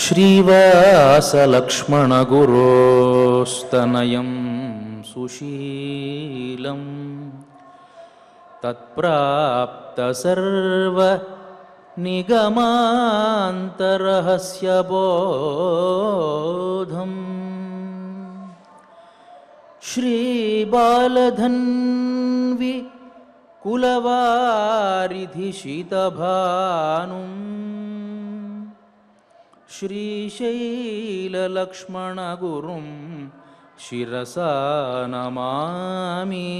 श्रीवासलक्ष्मणगुरोस्तनयं सुशीलं तत्प्राप्तसर्वनिगमान्तरहस्यबोधम् श्रीबालधन्वी कुलवारिधिशितभानुम् श्रीशैललक्ष्मणगुरुं शिरसा नमामि।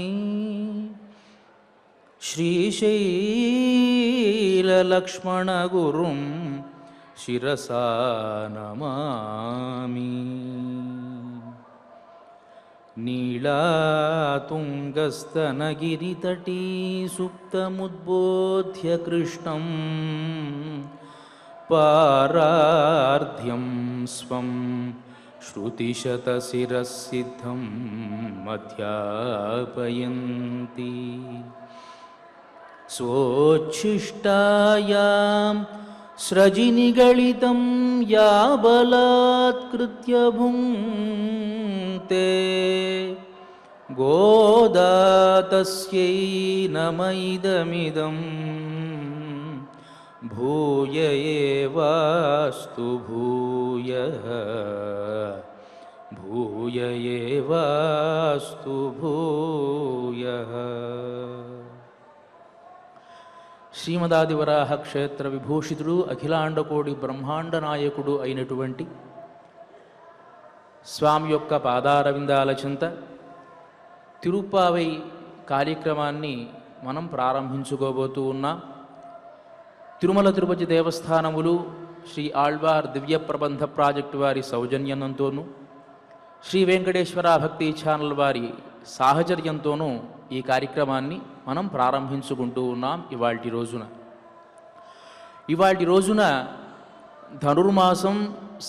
श्रीशैललक्ष्मणगुरुं शिरसा नमामि। नीलातुङ्गस्तनगिरितटी सुप्तमुद्बोध्य कृष्णं पारार्ध्यं स्वं श्रुतिशतशिरःसिद्धं अध्यापयन्ति। स्वोच्छिष्टायां स्रजिनिगलितं या बलात्कृत्य भुङ्क्ते गोदा तस्यै नमः भूय एवास्तु भूयः भूय एवास्तु भूयः। శ్రీమదాదివరాహ క్షేత్ర విభూషితుడు అఖిలాండకోటి బ్రహ్మాండ నాయకుడు అయినటువంటి స్వామి యొక్క పాదారవిందాల చింత తిరుప్పావై కార్యక్రమాన్ని మనం ప్రారంభించుకోబోతూ ఉన్నాం. తిరుమల తిరుపతి దేవస్థానములు శ్రీ ఆళ్వార్ దివ్య ప్రబంధ ప్రాజెక్టు వారి సౌజన్యంతోనూ శ్రీ వెంకటేశ్వర భక్తి ఛానల్ వారి సాహచర్యంతోనూ ఈ కార్యక్రమాన్ని మనం ప్రారంభించుకుంటూ ఉన్నాం. ఇవాల్టి రోజున ధనుర్మాసం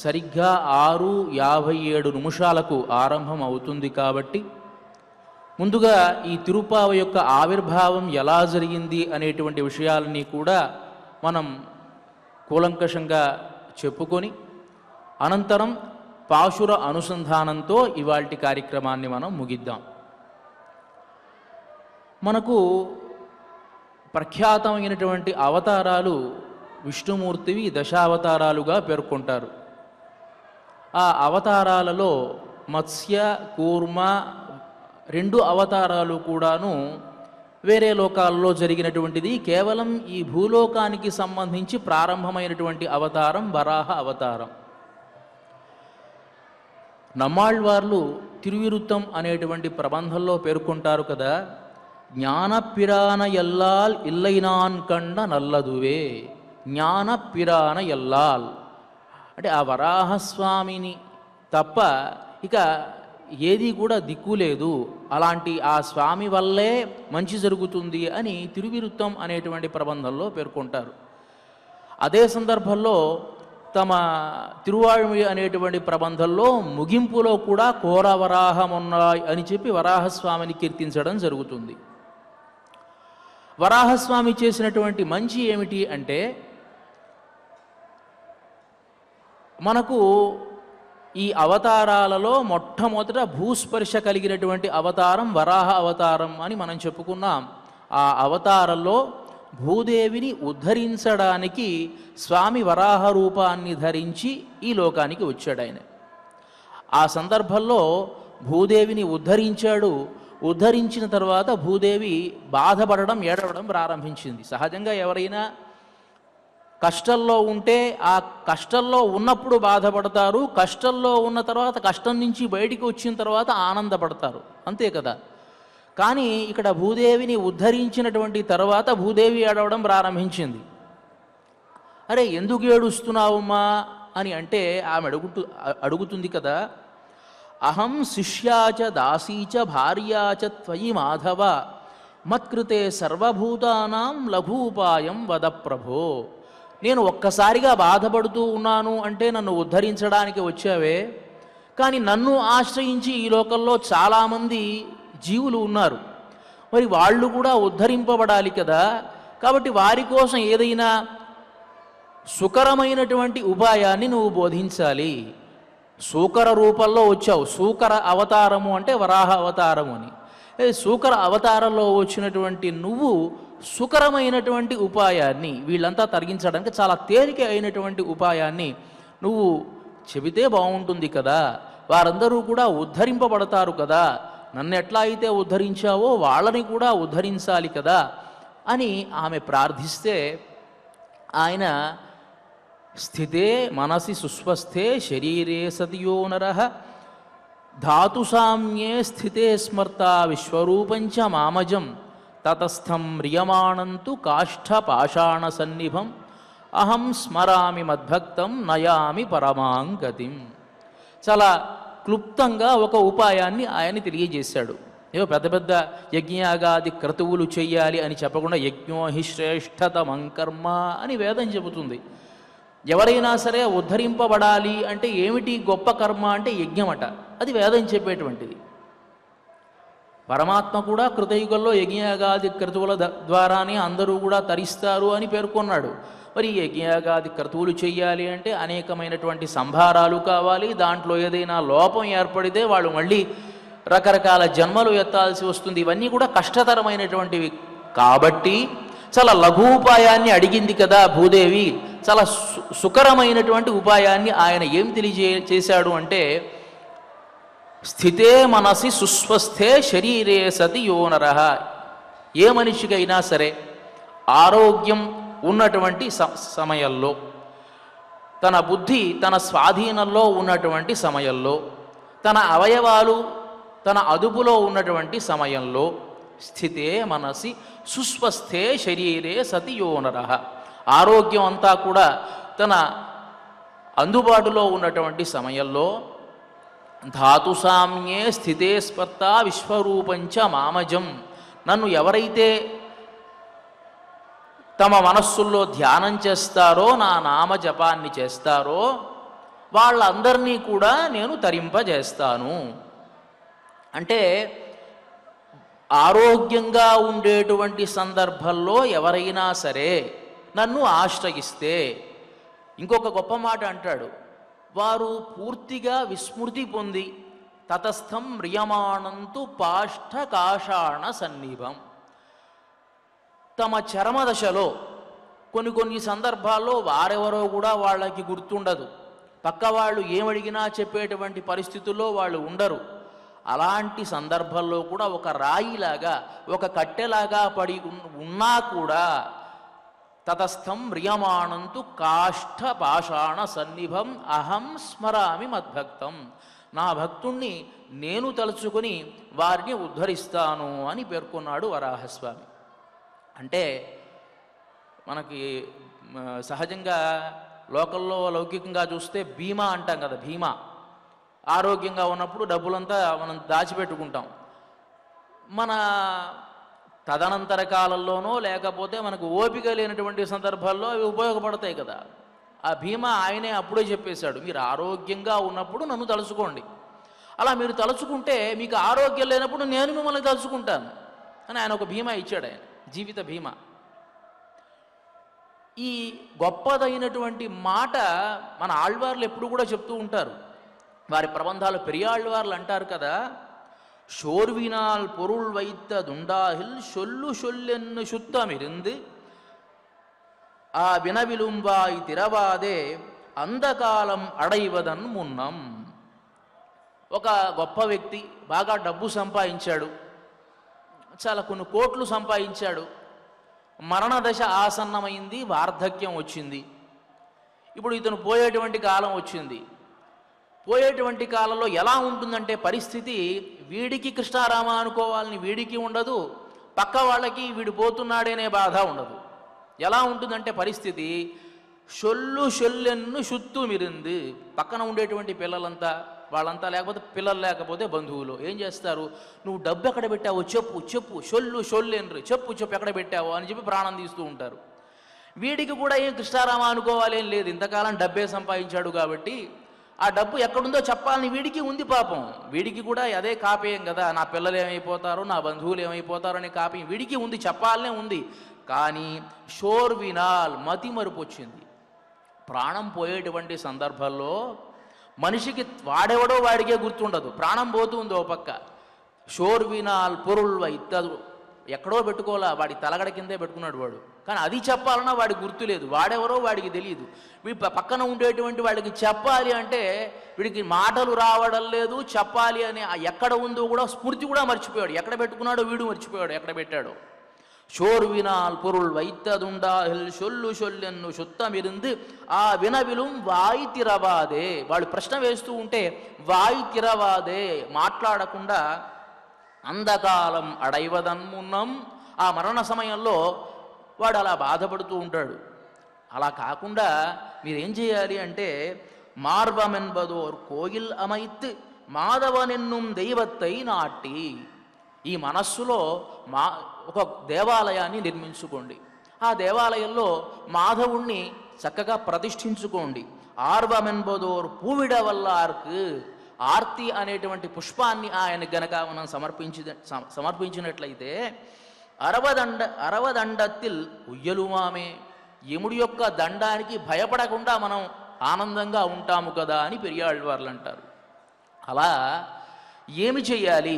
సరిగ్గా 6:57 ఆరంభం అవుతుంది. కాబట్టి ముందుగా ఈ తిరుప్పావ యొక్క ఆవిర్భావం ఎలా జరిగింది అనేటువంటి విషయాలని కూడా మనం కూలంకషంగా చెప్పుకొని అనంతరం పాశుర అనుసంధానంతో ఇవాల్టి కార్యక్రమాన్ని మనం ముగిద్దాం. మనకు ప్రఖ్యాతమైనటువంటి అవతారాలు విష్ణుమూర్తివి దశావతారాలుగా పేర్కొంటారు. ఆ అవతారాలలో మత్స్య కూర్మ 2 అవతారాలు కూడాను వేరే లోకాల్లో జరిగినటువంటిది. కేవలం ఈ భూలోకానికి సంబంధించి ప్రారంభమైనటువంటి అవతారం వరాహ అవతారం. నమ్మాళ్వార్లు తిరువిరుత్తం అనేటువంటి ప్రబంధంలో పేర్కొంటారు కదా, జ్ఞానపిరాన ఎల్లాల్ ఇల్లైనాన్ కండ నల్లదువే. జ్ఞానపిరాన ఎల్లాల్ అంటే ఆ వరాహస్వామిని తప్ప ఇక ఏది కూడా దిక్కు లేదు, అలాంటి ఆ స్వామి వల్లే మంచి జరుగుతుంది అని తిరువిరుత్తం అనేటువంటి ప్రబంధంలో పేర్కొంటారు. అదే సందర్భంలో తమ తిరువాళ్మొഴി అనేటువంటి ప్రబంధంలో ముగింపులో కూడా కోరవరాహమున్నాయి అని చెప్పి వరాహస్వామిని కీర్తించడం జరుగుతుంది. వరాహస్వామి చేసినటువంటి మంచి ఏమిటి అంటే, మనకు ఈ అవతారాలలో మొట్టమొదట భూస్పర్శ కలిగినటువంటి అవతారం వరాహ అవతారం అని మనం చెప్పుకున్నాం. ఆ అవతారంలో భూదేవిని ఉద్ధరించడానికి స్వామి వరాహ రూపాన్ని ధరించి ఈ లోకానికి వచ్చాడు ఆయన. ఆ సందర్భంలో భూదేవిని ఉద్ధరించాడు. ఉద్ధరించిన తర్వాత భూదేవి బాధపడడం, ఏడవడం ప్రారంభించింది. సహజంగా ఎవరైనా కష్టంలో ఉంటే ఆ కష్టంలో ఉన్నప్పుడు బాధపడతారు, కష్టంలో ఉన్న తర్వాత కష్టం నుంచి బయటికి వచ్చిన తర్వాత ఆనందపడతారు, అంతే కదా. కానీ ఇక్కడ భూదేవిని ఉద్ధరించినటువంటి తర్వాత భూదేవి ఏడవడం ప్రారంభించింది. అరే ఎందుకు ఏడుస్తున్నావమ్మా అని అంటే ఆమె అడుగుతుంది కదా, అహం శిష్యాచ దాసీచ భార్యాచ త్వయి మాధవ మత్కృతే సర్వభూతానాం లఘూపాయం వద ప్రభో. నేను ఒక్కసారిగా బాధపడుతూ ఉన్నాను అంటే నన్ను ఉద్ధరించడానికి వచ్చావే, కానీ నన్ను ఆశ్రయించి ఈ లోకంలో చాలామంది జీవులు ఉన్నారు, మరి వాళ్ళు కూడా ఉద్ధరింపబడాలి కదా. కాబట్టి వారి కోసం ఏదైనా సుకరమైనటువంటి ఉపాయాన్ని నువ్వు బోధించాలి. సూకర రూపంలో వచ్చావు. సూకర అవతారము అంటే వరాహ అవతారము అని. సూకర అవతారంలో వచ్చినటువంటి నువ్వు సుకరమైనటువంటి ఉపాయాన్ని, వీళ్ళంతా తరిగించడానికి చాలా తేలిక అయినటువంటి ఉపాయాన్ని నువ్వు చెబితే బాగుంటుంది కదా, వారందరూ కూడా ఉద్ధరింపబడతారు కదా, నన్ను ఎట్లా అయితే ఉద్ధరించావో వాళ్ళని కూడా ఉద్ధరించాలి కదా అని ఆమె ప్రార్థిస్తే ఆయన స్థితే మనసి సుస్వస్థే శరీరే సతియో నరః ధాతు సామ్యే స్థితే స్మర్త విశ్వరూపంచ మామజం తతస్థం మ్రియమాణంతు కాష్ఠపాషాణ సన్నిభం అహం స్మరామి మద్భక్తం నయామి పరమాంగతిం. చాలా క్లుప్తంగా ఒక ఉపాయాన్ని ఆయన తెలియజేశాడు. ఏవో పెద్ద పెద్ద యజ్ఞయాగాది క్రతువులు చెయ్యాలి అని చెప్పకుండా యజ్ఞో హి శ్రేష్ఠతమం కర్మ అని వేదం చెబుతుంది. ఎవరైనా సరే ఉద్ధరింపబడాలి అంటే ఏమిటి గొప్ప కర్మ అంటే యజ్ఞమట. అది వేదం చెప్పేటువంటిది. పరమాత్మ కూడా కృతయుగంలో యజ్ఞయాగాది క్రతువుల ద్వారానే అందరూ కూడా తరిస్తారు అని పేర్కొన్నాడు. మరి యజ్ఞయాగాది క్రతువులు చెయ్యాలి అంటే అనేకమైనటువంటి సంభారాలు కావాలి. దాంట్లో ఏదైనా లోపం ఏర్పడితే వాళ్ళు మళ్ళీ రకరకాల జన్మలు ఎత్తాల్సి వస్తుంది. ఇవన్నీ కూడా కష్టతరమైనటువంటివి. కాబట్టి చాలా లఘు అడిగింది కదా భూదేవి. చాలా సుకరమైనటువంటి ఉపాయాన్ని ఆయన ఏం తెలియజేశాడు అంటే స్థితే మనసి సుస్వస్థే శరీరే సతి యో నరః. ఏ మనిషికైనా సరే ఆరోగ్యం ఉన్నటువంటి సమయంలో, తన బుద్ధి తన స్వాధీనంలో ఉన్నటువంటి సమయంలో, తన అవయవాలు తన అదుపులో ఉన్నటువంటి సమయంలో స్థితే మనసి సుస్వస్థే శరీరే సతి యో నరః. ఆరోగ్యం అంతా కూడా తన అందుబాటులో ఉన్నటువంటి సమయంలో ధాతు సామ్యే స్థితే స్మర్త విశ్వరూపంచ మామజం. నన్ను ఎవరైతే తమ మనస్సుల్లో ధ్యానం చేస్తారో, నా నామ జపాన్ని చేస్తారో వాళ్ళందరినీ కూడా నేను తరింపజేస్తాను. అంటే ఆరోగ్యంగా ఉండేటువంటి సందర్భంలో ఎవరైనా సరే నన్ను ఆశ్రయిస్తే, ఇంకొక గొప్ప మాట అంటాడు, వారు పూర్తిగా విస్మృతి పొంది తతస్థం మ్రియమాణంతు పాష్ఠకాషాణ సన్నిభం. తమ చరమదశలో కొన్ని సందర్భాల్లో వారెవరో కూడా వాళ్ళకి గుర్తుండదు. పక్క వాళ్ళు ఏమడిగినా చెప్పేటువంటి పరిస్థితుల్లో వాళ్ళు ఉండరు. అలాంటి సందర్భంలో కూడా ఒక రాయిలాగా ఒక కట్టెలాగా పడి ఉన్నా కూడా తతస్థం మ్రియమాణంతు కాష్ఠపాషాణ సన్నిభం అహం స్మరామి మద్భక్తం. నా భక్తుణ్ణి నేను తలుచుకొని వారిని ఉద్ధరిస్తాను అని పేర్కొన్నాడు వరాహస్వామి. అంటే మనకి సహజంగా లోకల్లో లౌకికంగా చూస్తే బీమా అంటాం కదా, బీమా. ఆరోగ్యంగా ఉన్నప్పుడు డబ్బులంతా మనం దాచిపెట్టుకుంటాం. మన తదనంతర కాలంలోనో లేకపోతే మనకు ఓపిక లేనటువంటి సందర్భాల్లో అవి ఉపయోగపడతాయి కదా. ఆ బీమా ఆయనే అప్పుడే చెప్పేశాడు, మీరు ఆరోగ్యంగా ఉన్నప్పుడు నన్ను తలుచుకోండి. అలా మీరు తలుచుకుంటే మీకు ఆరోగ్యం లేనప్పుడు నేను మిమ్మల్ని తలుచుకుంటాను అని ఆయన ఒక బీమా ఇచ్చాడు, ఆయన జీవిత బీమా. ఈ గొప్పదైనటువంటి మాట మన ఆళ్వార్లు ఎప్పుడు కూడా చెప్తూ ఉంటారు. వారి ప్రబంధాలు పెరియాళ్వార్లు అంటారు కదా, షోర్వినాల్ పొరుள் வைத்த துண்டாகில் சொல்லு சொல்லென்னு சுத்தமிருந்து ఆ వినవిలుంబాయి తిరవాదే అందకాలం అడైవదన్ మున్నం. ఒక గొప్ప వ్యక్తి బాగా డబ్బు సంపాదించాడు, చాలా కొన్ని కోట్లు సంపాదించాడు. మరణదశ ఆసన్నమైంది, వార్ధక్యం వచ్చింది. ఇప్పుడు ఇతను పోయేటువంటి కాలం వచ్చింది. పోయేటువంటి కాలంలో ఎలా ఉంటుందంటే పరిస్థితి, వీడికి కృష్ణారామ అనుకోవాలని వీడికి ఉండదు, పక్క వాళ్ళకి వీడు పోతున్నాడేనే బాధ ఉండదు. ఎలా ఉంటుందంటే పరిస్థితి షొల్లు షొల్లెన్ను షుత్తు మిరింది. పక్కన ఉండేటువంటి పిల్లలంతా, వాళ్ళంతా లేకపోతే పిల్లలు లేకపోతే బంధువులు ఏం చేస్తారు, నువ్వు డబ్బు ఎక్కడ పెట్టావో చెప్పు చెప్పు, షొల్లు షొల్లెన్రు చెప్పు చెప్పు ఎక్కడ పెట్టావో అని చెప్పి ప్రాణం తీస్తూ ఉంటారు. వీడికి కూడా ఏం కృష్ణారామ అనుకోవాలి ఏం లేదు, ఇంతకాలం డబ్బే సంపాదించాడు కాబట్టి ఆ డబ్బు ఎక్కడుందో చెప్పాలని వీడికి ఉంది పాపం. వీడికి కూడా అదే కాపేయం కదా, నా పిల్లలు ఏమైపోతారో నా బంధువులు ఏమైపోతారో అనే కాపేయం వీడికి ఉంది, చెప్పాలనే ఉంది. కానీ షోర్ వినాల్ మతి మరుపు వచ్చింది. ప్రాణం పోయేటువంటి సందర్భాల్లో మనిషికి వాడెవడో వాడికే గుర్తుండదు. ప్రాణం పోతుంది ఓ పక్క. షోర్వినాల్ పొరుల్ వైత్తదు ఎక్కడో పెట్టుకోవాలా, వాడి తలగడ కిందే పెట్టుకున్నాడు వాడు. కానీ అది చెప్పాలన్నా వాడికి గుర్తులేదు, వాడెవరో వాడికి తెలియదు. వీడి పక్కన ఉండేటువంటి వాడికి చెప్పాలి అంటే వీడికి మాటలు రావడం లేదు. చెప్పాలి అని ఎక్కడ ఉందో కూడా స్ఫూర్తి కూడా మర్చిపోయాడు. ఎక్కడ పెట్టుకున్నాడో వీడు మర్చిపోయాడు ఎక్కడ పెట్టాడో. షోర్వినాల్ పొరుల్ వైత్తదుండాహిల్ షొల్లు షొల్లెన్ను శుత్తమిருந்து ఆ వినవిలుం వాయి తిరవాదే. వాళ్ళు ప్రశ్న వేస్తూ ఉంటే వాయి తిరవాదే, మాట్లాడకుండా అంధకాలం అడైవదన్మున్నం, ఆ మరణ సమయంలో వాడు అలా బాధపడుతూ ఉంటాడు. అలా కాకుండా మీరేం చేయాలి అంటే మార్వమెన్బదోర్ కోయిల్ అమైత్ మాధవనెన్నుం దైవత్తై నాటి, ఈ మనస్సులో ఒక దేవాలయాన్ని నిర్మించుకోండి. ఆ దేవాలయంలో మాధవుణ్ణి చక్కగా ప్రతిష్ఠించుకోండి. ఆర్వమెన్బదోర్ పూవిడ వల్లార్కు, ఆర్తి అనేటువంటి పుష్పాన్ని ఆయన గనక మనం సమర్పించినట్లయితే అరవదండత్తిల్ ఉయ్యలుమామే, యముడి యొక్క దండానికి భయపడకుండా మనం ఆనందంగా ఉంటాము కదా అని పెరియాళ్వార్లు అంటారు. అలా ఏమి చెయ్యాలి?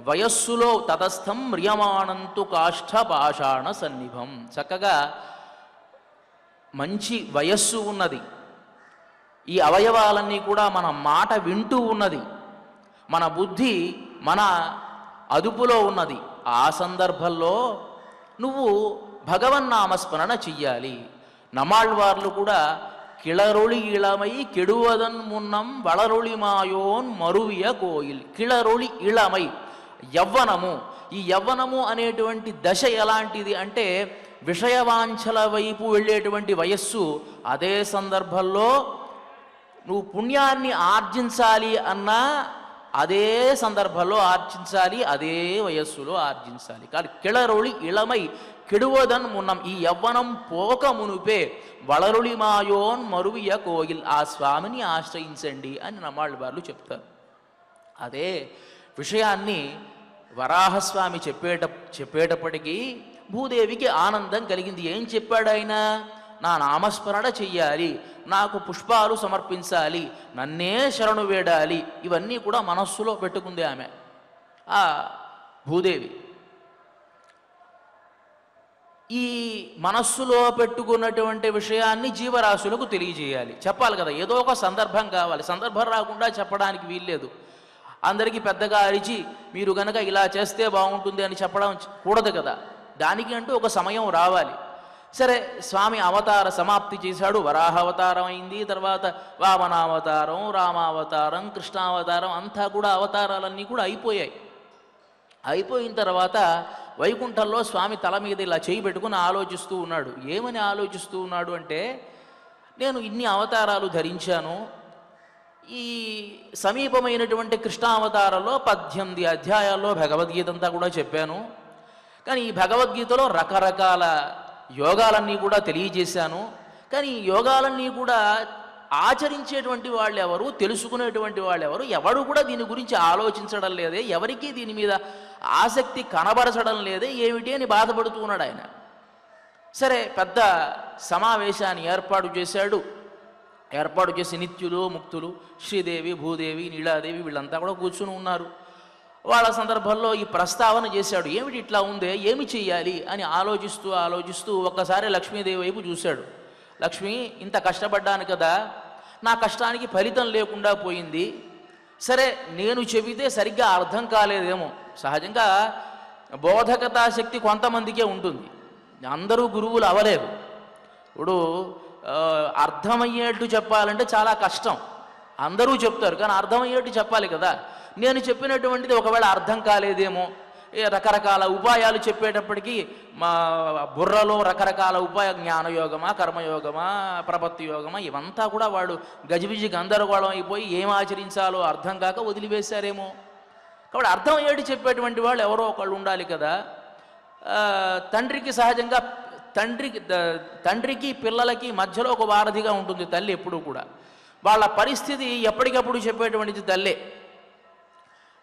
వయస్సులో తతస్థం మ్రియమాణంతు కాష్ఠ పాషాణ సన్నిభం, చక్కగా మంచి వయస్సు ఉన్నది, ఈ అవయవాలన్నీ కూడా మన మాట వింటూ ఉన్నది, మన బుద్ధి మన అదుపులో ఉన్నది. ఆ సందర్భంలో నువ్వు భగవన్నామస్మరణ చెయ్యాలి. నమాళ్వార్లు కూడా కిళరొళి ఇళమై కెడువదన్ మున్నం వళరొళి మాయోన్ మరువియ కోయిల్. కిళరొళి ఇళమై, యవ్వనము. ఈ యవ్వనము అనేటువంటి దశ ఎలాంటిది అంటే విషయవాంఛల వైపు వెళ్ళేటువంటి వయస్సు. అదే సందర్భంలో నువ్వు పుణ్యాన్ని ఆర్జించాలి అన్నా అదే సందర్భంలో ఆర్జించాలి, అదే వయస్సులో ఆర్జించాలి. కానీ కిళరొళి ఇళమై కెడువదన్ మున్నం, ఈ యవ్వనం పోక మునుపే వళరుళి మాయోన్ మరువియ కోయిల్, ఆ స్వామిని ఆశ్రయించండి అని నమ్మాళ్ళవార్లు చెప్తారు. అదే విషయాన్ని వరాహస్వామి చెప్పేటప్పటికీ భూదేవికి ఆనందం కలిగింది. ఏం చెప్పాడు ఆయన? నా నామస్మరణ చెయ్యాలి, నాకు పుష్పాలు సమర్పించాలి, నన్నే శరణు వేడాలి, ఇవన్నీ కూడా మనస్సులో పెట్టుకుంది ఆమె, ఆ భూదేవి. ఈ మనస్సులో పెట్టుకున్నటువంటి విషయాన్ని జీవరాశులకు తెలియజేయాలి, చెప్పాలి కదా. ఏదో ఒక సందర్భం కావాలి, సందర్భం రాకుండా చెప్పడానికి వీల్లేదు. అందరికీ పెద్దగా అరిచి మీరు గనక ఇలా చేస్తే బాగుంటుంది అని చెప్పడం కూడదు కదా. దానికి అంటూ ఒక సమయం రావాలి. సరే, స్వామి అవతార సమాప్తి చేశాడు, వరాహ అవతారం అయింది, తర్వాత వామనావతారం, రామావతారం, కృష్ణావతారం, అంతా కూడా అవతారాలన్నీ కూడా అయిపోయాయి. అయిపోయిన తర్వాత వైకుంఠంలో స్వామి తల మీద ఇలా చేయి పెట్టుకుని ఆలోచిస్తూ ఉన్నాడు. ఏమని ఆలోచిస్తూ ఉన్నాడు అంటే, నేను ఇన్ని అవతారాలు ధరించాను, ఈ సమీపమైనటువంటి కృష్ణావతారంలో 18 అధ్యాయాల్లో భగవద్గీత అంతా కూడా చెప్పాను, కానీ ఈ భగవద్గీతలో రకరకాల యోగాలన్నీ కూడా తెలియజేశాను, కానీ ఈ యోగాలన్నీ కూడా ఆచరించేటువంటి వాళ్ళు ఎవరు, తెలుసుకునేటువంటి వాళ్ళు ఎవరు, ఎవరు కూడా దీని గురించి ఆలోచించడం లేదే, ఎవరికీ దీని మీద ఆసక్తి కనబరచడం లేదే, ఏమిటి అని బాధపడుతూ ఉన్నాడు ఆయన. సరే, పెద్ద సమావేశాన్ని ఏర్పాటు చేశాడు. ఏర్పాటు చేసి నిత్యులు, ముక్తులు, శ్రీదేవి, భూదేవి, నీలాదేవి వీళ్ళంతా కూడా కూర్చుని ఉన్నారు. వాళ్ళ సందర్భంలో ఈ ప్రస్తావన చేశాడు. ఏమిటి ఇట్లా ఉందే, ఏమి చెయ్యాలి అని ఆలోచిస్తూ ఆలోచిస్తూ ఒక్కసారి లక్ష్మీదేవి వైపు చూశాడు. లక్ష్మి, ఇంత కష్టపడ్డాను కదా, నా కష్టానికి ఫలితం లేకుండా పోయింది. సరే, నేను చెబితే సరిగ్గా అర్థం కాలేదేమో. సహజంగా బోధకతా శక్తి కొంతమందికే ఉంటుంది, అందరూ గురువులు అవలేరు. ఇప్పుడు అర్థమయ్యేట్టు చెప్పాలంటే చాలా కష్టం. అందరూ చెప్తారు, కానీ అర్థమయ్యేట్టు చెప్పాలి కదా. నేను చెప్పినటువంటిది ఒకవేళ అర్థం కాలేదేమో, రకరకాల ఉపాయాలు చెప్పేటప్పటికీ మా బుర్రలో రకరకాల జ్ఞానయోగమా, కర్మయోగమా, ప్రపత్తి యోగమా, ఇవంతా కూడా వాడు గజిబిజి గందరగోళం అయిపోయి ఏం ఆచరించాలో అర్థం కాక వదిలివేశారేమో. కాబట్టి అర్థమయ్యేట్టు చెప్పేటువంటి వాళ్ళు ఎవరో ఒకళ్ళు ఉండాలి కదా. తండ్రికి సహజంగా తండ్రికి పిల్లలకి మధ్యలో ఒక వారధిగా ఉంటుంది తల్లి ఎప్పుడూ కూడా. వాళ్ళ పరిస్థితి ఎప్పటికప్పుడు చెప్పేటువంటిది తల్లే.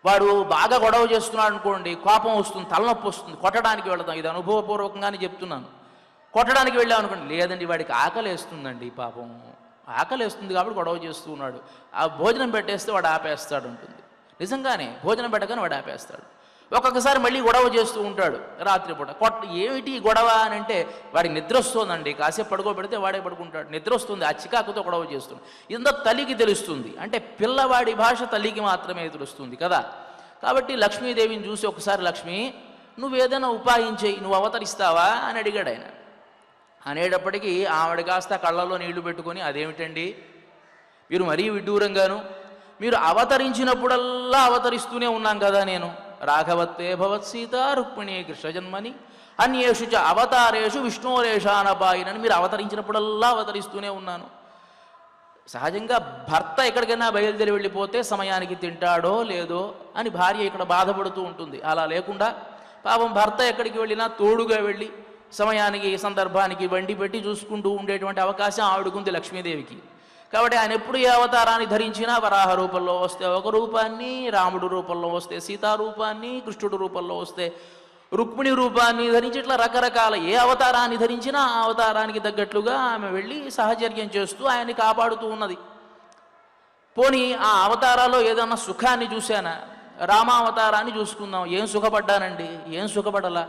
వాడు బాగా గొడవ చేస్తున్నాడు అనుకోండి, కోపం వస్తుంది, తలనొప్పి వస్తుంది, కొట్టడానికి వెళతాం. ఇది అనుభవపూర్వకంగానే చెప్తున్నాను. కొట్టడానికి వెళ్ళాం అనుకోండి, లేదండి వాడికి ఆకలి వేస్తుందండి పాపం, ఆకలేస్తుంది కాబట్టి గొడవ చేస్తూ ఉన్నాడు. ఆ భోజనం పెట్టేస్తే వాడు ఆపేస్తాడు ఉంటుంది. నిజంగానే భోజనం పెట్టగానే వాడు ఆపేస్తాడు. ఒక్కొక్కసారి మళ్ళీ గొడవ చేస్తూ ఉంటాడు రాత్రిపూట. ఏమిటి గొడవ అని అంటే వాడికి నిద్ర వస్తుందండి, కాసేపు పడుకోబెడితే వాడే పడుకుంటాడు. నిద్ర వస్తుంది, ఆ చికాకుతో గొడవ చేస్తుంది. ఇదంతా తల్లికి తెలుస్తుంది. అంటే పిల్లవాడి భాష తల్లికి మాత్రమే తెలుస్తుంది కదా. కాబట్టి లక్ష్మీదేవిని చూసి ఒకసారి, లక్ష్మి నువ్వేదైనా ఉపాయం చేయి, నువ్వు అవతరిస్తావా అని అడిగాడు ఆయన. అనేటప్పటికీ ఆవిడ కాస్త కళ్ళలో నీళ్లు పెట్టుకొని, అదేమిటండి మీరు మరీ విడ్డూరంగాను, మీరు అవతరించినప్పుడల్లా అవతరిస్తూనే ఉన్నాం కదా, నేను రాఘవత్తే భవత్ సీత రుక్మిణీ కృష్ణజన్మని అన్యేషు చ అవతారేషు విష్ణురేషానపాయినని మీరు అవతరించినప్పుడల్లా అవతరిస్తూనే ఉన్నాను. సహజంగా భర్త ఎక్కడికైనా బయలుదేరి వెళ్ళిపోతే సమయానికి తింటాడో లేదో అని భార్య ఇక్కడ బాధపడుతూ ఉంటుంది. అలా లేకుండా పాపం భర్త ఎక్కడికి వెళ్ళినా తోడుగా వెళ్ళి సమయానికి సందర్భానికి వండి పెట్టి చూసుకుంటూ ఉండేటువంటి అవకాశం ఆవిడకుంది లక్ష్మీదేవికి. కాబట్టి ఆయన ఎప్పుడు ఏ అవతారాన్ని ధరించినా వరాహ రూపంలో వస్తే ఒక రూపాన్ని, రాముడు రూపంలో వస్తే సీతారూపాన్ని, కృష్ణుడు రూపంలో వస్తే రుక్మిణి రూపాన్ని ధరించి, ఇట్లా రకరకాల ఏ అవతారాన్ని ధరించినా ఆ అవతారానికి తగ్గట్లుగా ఆమె వెళ్ళి సహచర్యం చేస్తూ ఆయన్ని కాపాడుతూ ఉన్నది. పోనీ ఆ అవతారాల్లో ఏదన్నా సుఖాన్ని చూశానా? రామావతారాన్ని చూసుకుందాం. ఏం సుఖపడ్డానండి, ఏం సుఖపడలా.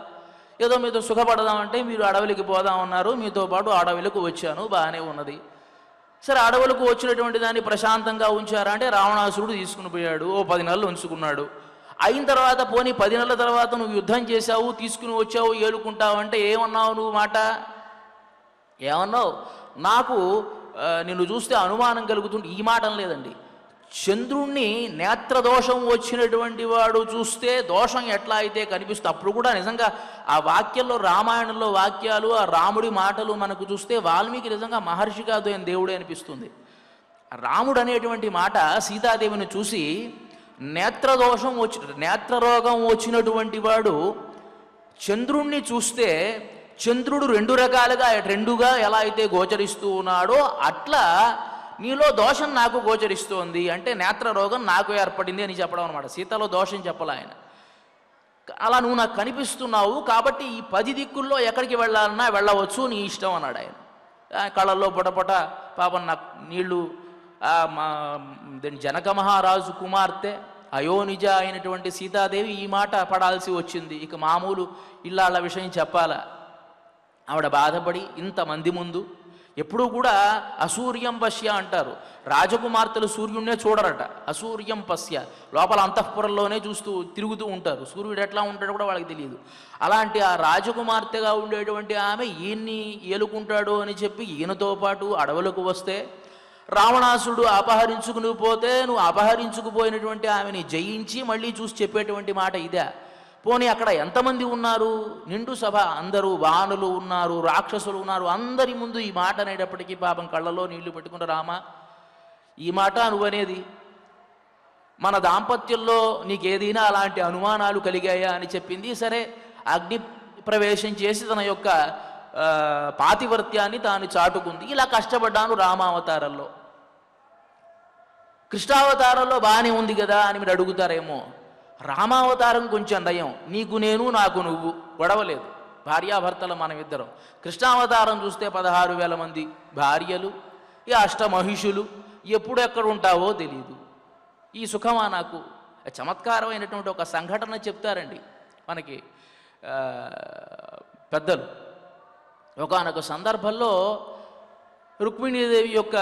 ఏదో మీతో సుఖపడదామంటే మీరు అడవులకి పోదామన్నారు, మీతో పాటు అడవులకు వచ్చాను, బాగానే ఉన్నది. సరే, అడవులకు వచ్చినటువంటి దాన్ని ప్రశాంతంగా ఉంచారా అంటే రావణాసురుడు తీసుకుని పోయాడు, ఓ 10 నెలలు ఉంచుకున్నాడు. అయిన తర్వాత పోనీ 10 నెలల తర్వాత నువ్వు యుద్ధం చేశావు, తీసుకుని వచ్చావు, ఏలుకుంటావు అంటే ఏమన్నావు నువ్వు మాట? ఏమన్నావు? నాకు నిన్ను చూస్తే అనుమానం కలుగుతుంది. ఈ మాట లేదండి. చంద్రుణ్ణి నేత్రదోషం వచ్చినటువంటి వాడు చూస్తే దోషం ఎట్లా అయితే కనిపిస్తుంది, అప్పుడు కూడా నిజంగా ఆ వాక్యంలో, రామాయణంలో వాక్యాలు, ఆ రాముడి మాటలు మనకు చూస్తే వాల్మీకి నిజంగా మహర్షి కాదు, ఆయన దేవుడే అనిపిస్తుంది. రాముడు అనేటువంటి మాట సీతాదేవిని చూసి నేత్రరోగం వచ్చినటువంటి వాడు చంద్రుణ్ణి చూస్తే చంద్రుడు 2 రకాలుగా, 2గా ఎలా అయితే గోచరిస్తూ ఉన్నాడో అట్లా నీలో దోషం నాకు గోచరిస్తోంది అంటే నేత్రరోగం నాకు ఏర్పడింది అని చెప్పడం అనమాట. సీతలో దోషం చెప్పలే ఆయన. అలా నువ్వు నాకు కనిపిస్తున్నావు కాబట్టి ఈ 10 దిక్కుల్లో ఎక్కడికి వెళ్ళాలన్నా వెళ్ళవచ్చు, నీ ఇష్టం అన్నాడు ఆయన. కళ్ళల్లో పొటపొట పాపం నాకు నీళ్లు. జనక మహారాజు కుమార్తె అయోనిజ అయినటువంటి సీతాదేవి ఈ మాట పడాల్సి వచ్చింది. ఇక మామూలు ఇల్లాళ్ళ విషయం చెప్పాలా? ఆవిడ బాధపడి ఇంతమంది ముందు, ఎప్పుడూ కూడా అసూర్యం పశ్య అంటారు. రాజకుమార్తెలు సూర్యుడినే చూడరట. అసూర్యం పశ్య, లోపల అంతఃపురంలోనే చూస్తూ తిరుగుతూ ఉంటారు. సూర్యుడు ఎట్లా ఉంటాడో కూడా వాళ్ళకి తెలియదు. అలాంటి ఆ రాజకుమార్తెగా ఉండేటువంటి ఆమె ఈయన్ని ఏలుకుంటాడు అని చెప్పి ఈయనతో పాటు అడవులకు వస్తే, రావణాసుడు అపహరించుకుని పోతే నువ్వు అపహరించుకుపోయినటువంటి ఆమెని జయించి మళ్ళీ చూసి చెప్పేటువంటి మాట ఇదే. పోనీ అక్కడ ఎంతమంది ఉన్నారు? నిండు సభ, అందరూ వానులు ఉన్నారు, రాక్షసులు ఉన్నారు. అందరి ముందు ఈ మాట అనేటప్పటికీ పాపం కళ్ళలో నీళ్లు పెట్టుకున్న, రామ ఈ మాట నువ్వనేది మన దాంపత్యంలో నీకేదైనా అలాంటి అనుమానాలు కలిగాయా అని చెప్పింది. సరే, అగ్ని ప్రవేశం చేసి తన యొక్క పాతివర్త్యాన్ని తాను చాటుకుంది. ఇలా కష్టపడ్డాను రామావతారంలో. కృష్ణావతారంలో బాగానే ఉంది కదా అని మీరు అడుగుతారేమో. రామావతారం కొంచెం నయం. నీకు నేను, నాకు నువ్వు, గొడవలేదు. భార్యాభర్తలు మనమిద్దరం. కృష్ణావతారం చూస్తే 16,000 మంది భార్యలు, ఈ అష్టమహిషులు, ఎప్పుడు ఎక్కడ ఉంటావో తెలియదు. ఈ సుఖమా నాకు? చమత్కారమైనటువంటి ఒక సంఘటన చెప్తారండి మనకి పెద్దలు. ఒకానొక సందర్భంలో రుక్మిణీదేవి యొక్క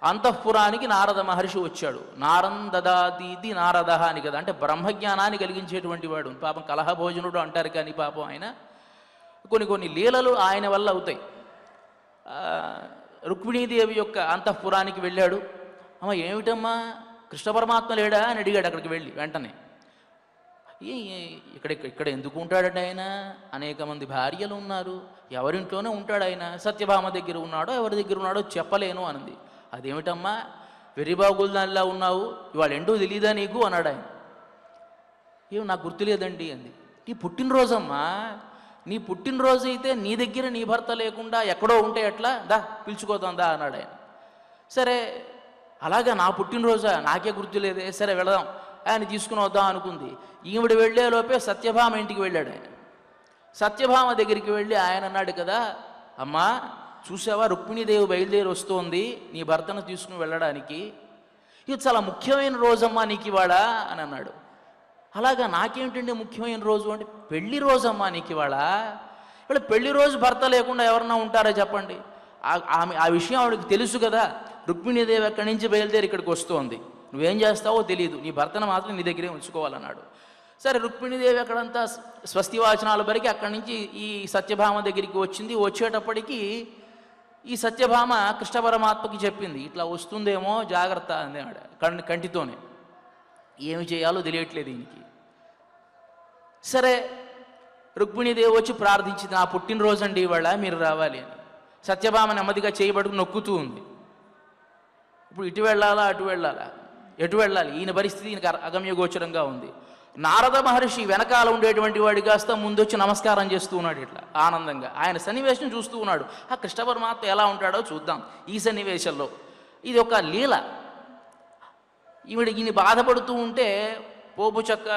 అంతఃపురానికి నారద మహర్షి వచ్చాడు. నారందదాతీతి నారద అని కదా, అంటే బ్రహ్మజ్ఞానాన్ని కలిగించేటువంటి వాడు. పాపం కలహభోజనుడు అంటారు కానీ పాపం ఆయన కొన్ని లీలలు ఆయన వల్ల అవుతాయి. రుక్మిణీదేవి యొక్క అంతఃపురానికి వెళ్ళాడు. అమ్మ ఏమిటమ్మా, కృష్ణ పరమాత్మ లేడా అని అడిగాడు. అక్కడికి వెళ్ళి వెంటనే, ఇక్కడ ఎందుకు ఉంటాడంటే ఆయన? అనేక మంది భార్యలు ఉన్నారు, ఎవరింట్లోనే ఉంటాడు ఆయన. సత్యభామ దగ్గర ఉన్నాడో ఎవరి దగ్గర ఉన్నాడో చెప్పలేను అన్నది. అదేమిటమ్మా వెర్రిబాగులు దానిలా ఉన్నావు, ఇవాళ ఏంటో తెలియదా నీకు అన్నాడు ఆయన. ఏమో నాకు గుర్తులేదండి అంది. నీ పుట్టినరోజమ్మా, నీ పుట్టినరోజు అయితే నీ దగ్గర నీ భర్త లేకుండా ఎక్కడో ఉంటే ఎట్లా, దా పిలుచుకోదాందా అన్నాడు ఆయన. సరే, అలాగా నా పుట్టినరోజా, నాకే గుర్తులేదే, సరే వెళదాం ఆయన తీసుకుని వద్దాం అనుకుంది. ఈవిడ వెళ్ళేలోపే సత్యభామ ఇంటికి వెళ్ళాడు ఆయన. సత్యభామ దగ్గరికి వెళ్ళి ఆయన అన్నాడు కదా, అమ్మా చూసావా, రుక్మిణీదేవి బయలుదేరి వస్తోంది నీ భర్తను తీసుకుని వెళ్ళడానికి. ఇది చాలా ముఖ్యమైన రోజమ్మా నీకు ఇవాళ అని అన్నాడు. అలాగా, నాకేమిటండి ముఖ్యమైన రోజు అంటే, పెళ్లి రోజమ్మా నీకు ఇవాళ. ఇవాళ పెళ్లి రోజు భర్త లేకుండా ఎవరన్నా ఉంటారా చెప్పండి. ఆ విషయం ఆవిడకి తెలుసు కదా. రుక్మిణీదేవి అక్కడి నుంచి బయలుదేరి ఇక్కడికి వస్తోంది, నువ్వేం చేస్తావో తెలియదు, నీ భర్తను మాత్రం నీ దగ్గరే ఉంచుకోవాలన్నాడు. సరే, రుక్మిణీదేవి అక్కడంతా స్వస్తి వాచనాలు బరికి అక్కడి నుంచి ఈ సత్యభామ దగ్గరికి వచ్చింది. వచ్చేటప్పటికి ఈ సత్యభామ కృష్ణ పరమాత్మకి చెప్పింది, ఇట్లా వస్తుందేమో జాగ్రత్త అంది ఆవిడ కంటితోనే. ఏమి చేయాలో తెలియట్లేదు ఈయనకి. సరే, రుక్మిణీదేవి వచ్చి ప్రార్థించింది, నా పుట్టినరోజు అండి ఇవాళ, మీరు రావాలి అని. సత్యభామ నెమ్మదిగా చేయబడుకు నొక్కుతూ ఉంది. ఇప్పుడు ఇటు వెళ్ళాలా అటు వెళ్ళాలా, ఎటు వెళ్ళాలి, ఈయన పరిస్థితి ఈయనకు అగమ్య గోచరంగా ఉంది. నారద మహర్షి వెనకాల ఉండేటువంటి వాడి కాస్త ముందొచ్చి నమస్కారం చేస్తూ ఉన్నాడు ఇట్లా ఆనందంగా. ఆయన సన్నివేశం చూస్తూ ఉన్నాడు. ఆ కృష్ణ పరమాత్మ ఎలా ఉంటాడో చూద్దాం ఈ సన్నివేశంలో. ఇది ఒక లీల. ఈయన బాధపడుతూ ఉంటే, పోపు చక్క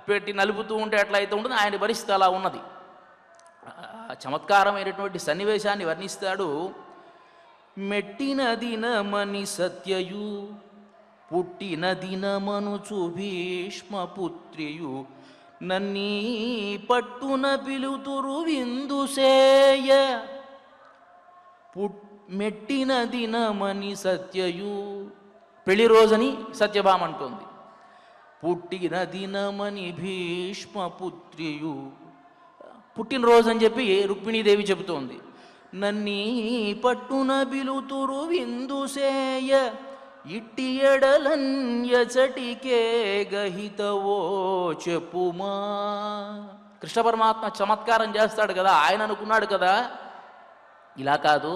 పెట్టి నలుపుతూ ఉంటే ఎట్లా అయితే ఉంటుంది, ఆయన పరిస్థితి అలా ఉన్నది. చమత్కారమైనటువంటి సన్నివేశాన్ని వర్ణిస్తాడు. మెట్టిన దినమని సత్యయు పుట్టిన దినమనుచు భీష్మపుత్రియు నన్నీ పట్టున పిలుతురు విందుసేయ. మెట్టిన దినమని సత్యయు, పెళ్లి రోజని సత్యభామ అంటోంది. పుట్టిన దినమని భీష్మపుత్రియు, పుట్టినరోజు అని చెప్పి రుక్మిణీదేవి చెబుతోంది. నన్నీ పట్టున బిలుతురు విందుసేయ ఇట్టి ఎడలన్యచటికే గహితవో చెప్పుమా. కృష్ణ పరమాత్మ చమత్కారం చేస్తాడు కదా. ఆయన అనుకున్నాడు కదా, ఇలా కాదు,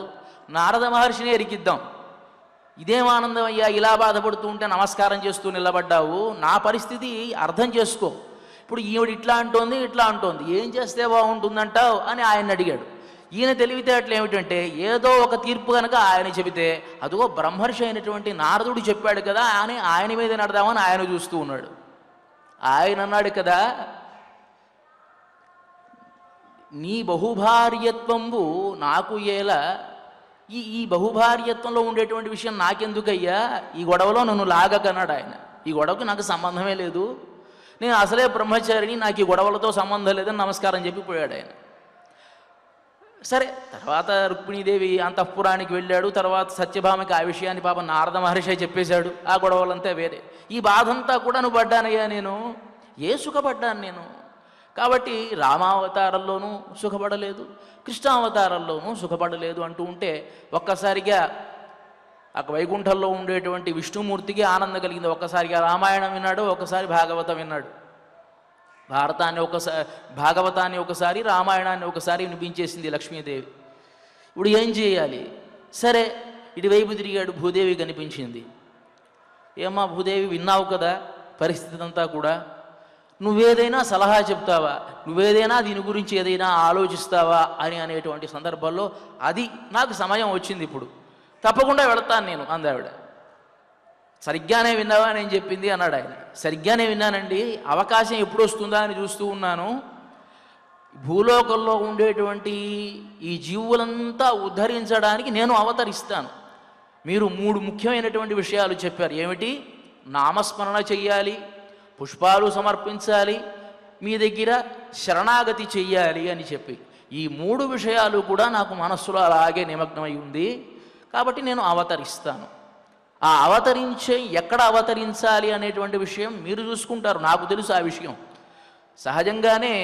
నారద మహర్షిని ఎరికిద్దాం. ఇదేం ఆనందం అయ్యా, ఇలా బాధపడుతూ ఉంటే నమస్కారం చేస్తూ నిలబడ్డావు, నా పరిస్థితి అర్థం చేసుకో. ఇప్పుడు ఈవిడ ఇట్లా అంటోంది ఇట్లా అంటోంది, ఏం చేస్తే బాగుంటుందంటావు అని ఆయన అడిగాడు. ఈయన తెలివితేటలు ఏమిటంటే, ఏదో ఒక తీర్పు కనుక ఆయన చెబితే, అదిగో బ్రహ్మర్షి అయినటువంటి నారదుడు చెప్పాడు కదా అని ఆయన మీద నడదామని ఆయన చూస్తూ ఉన్నాడు. ఆయన అన్నాడు కదా, నీ బహుభార్యత్వంబు నాకు ఏలా, ఈ బహుభార్యత్వంలో ఉండేటువంటి విషయం నాకెందుకయ్యా, ఈ గొడవలో నన్ను లాగకన్నాడు ఆయన. ఈ గొడవకి నాకు సంబంధమే లేదు, నేను అసలే బ్రహ్మచారిని, నాకు ఈ గొడవలతో సంబంధం లేదని నమస్కారం చెప్పిపోయాడు ఆయన. సరే, తర్వాత రుక్మిణీదేవి అంతఃపురానికి వెళ్ళాడు. తర్వాత సత్యభామకి ఆ విషయాన్ని పాపం నారద మహర్షి చెప్పేశాడు. ఆ గొడవలంతా వేరే. ఈ బాధంతా కూడా నువ్వు పడ్డానయ్యా, నేను ఏ సుఖపడ్డాను నేను. కాబట్టి రామావతారంలోనూ సుఖపడలేదు, కృష్ణావతారంలోనూ సుఖపడలేదు అంటూ ఉంటే, ఒక్కసారిగా అక్కడ వైకుంఠంలో ఉండేటువంటి విష్ణుమూర్తికి ఆనందం కలిగింది. ఒక్కసారిగా రామాయణం విన్నాడు, ఒకసారి భాగవతం విన్నాడు. భాగవతాన్ని ఒకసారి, రామాయణాన్ని ఒకసారి వినిపించేసింది లక్ష్మీదేవి. ఇప్పుడు ఏం చేయాలి? సరే, ఇటువైపు తిరిగాడు, భూదేవి కనిపించింది. ఏమ్మా భూదేవి, విన్నావు కదా పరిస్థితి అంతా కూడా, నువ్వేదైనా సలహా చెప్తావా, నువ్వేదైనా దీని గురించి ఏదైనా ఆలోచిస్తావా అని అనేటువంటి సందర్భంలో, అది నాకు సమయం వచ్చింది, ఇప్పుడు తప్పకుండా వెళతాను నేను అందావిడ. సరిగ్గానే విన్నావా నేను చెప్పింది అన్నాడు ఆయన. సరిగ్గానే విన్నానండి, అవకాశం ఎప్పుడు వస్తుందా అని చూస్తూ ఉన్నాను. భూలోకంలో ఉండేటువంటి ఈ జీవులంతా ఉద్ధరించడానికి నేను అవతరిస్తాను. మీరు 3 ముఖ్యమైనటువంటి విషయాలు చెప్పారు. ఏమిటి? నామస్మరణ చెయ్యాలి, పుష్పాలు సమర్పించాలి, మీ దగ్గర శరణాగతి చెయ్యాలి అని చెప్పి, ఈ 3 విషయాలు కూడా నాకు మనస్సులో అలాగే నిమగ్నమై ఉంది. కాబట్టి నేను అవతరిస్తాను. ఆ అవతరించే ఎక్కడ అవతరించాలి అనేటువంటి విషయం మీరు చూసుకుంటారు, నాకు తెలుసు ఆ విషయం. సహజంగానే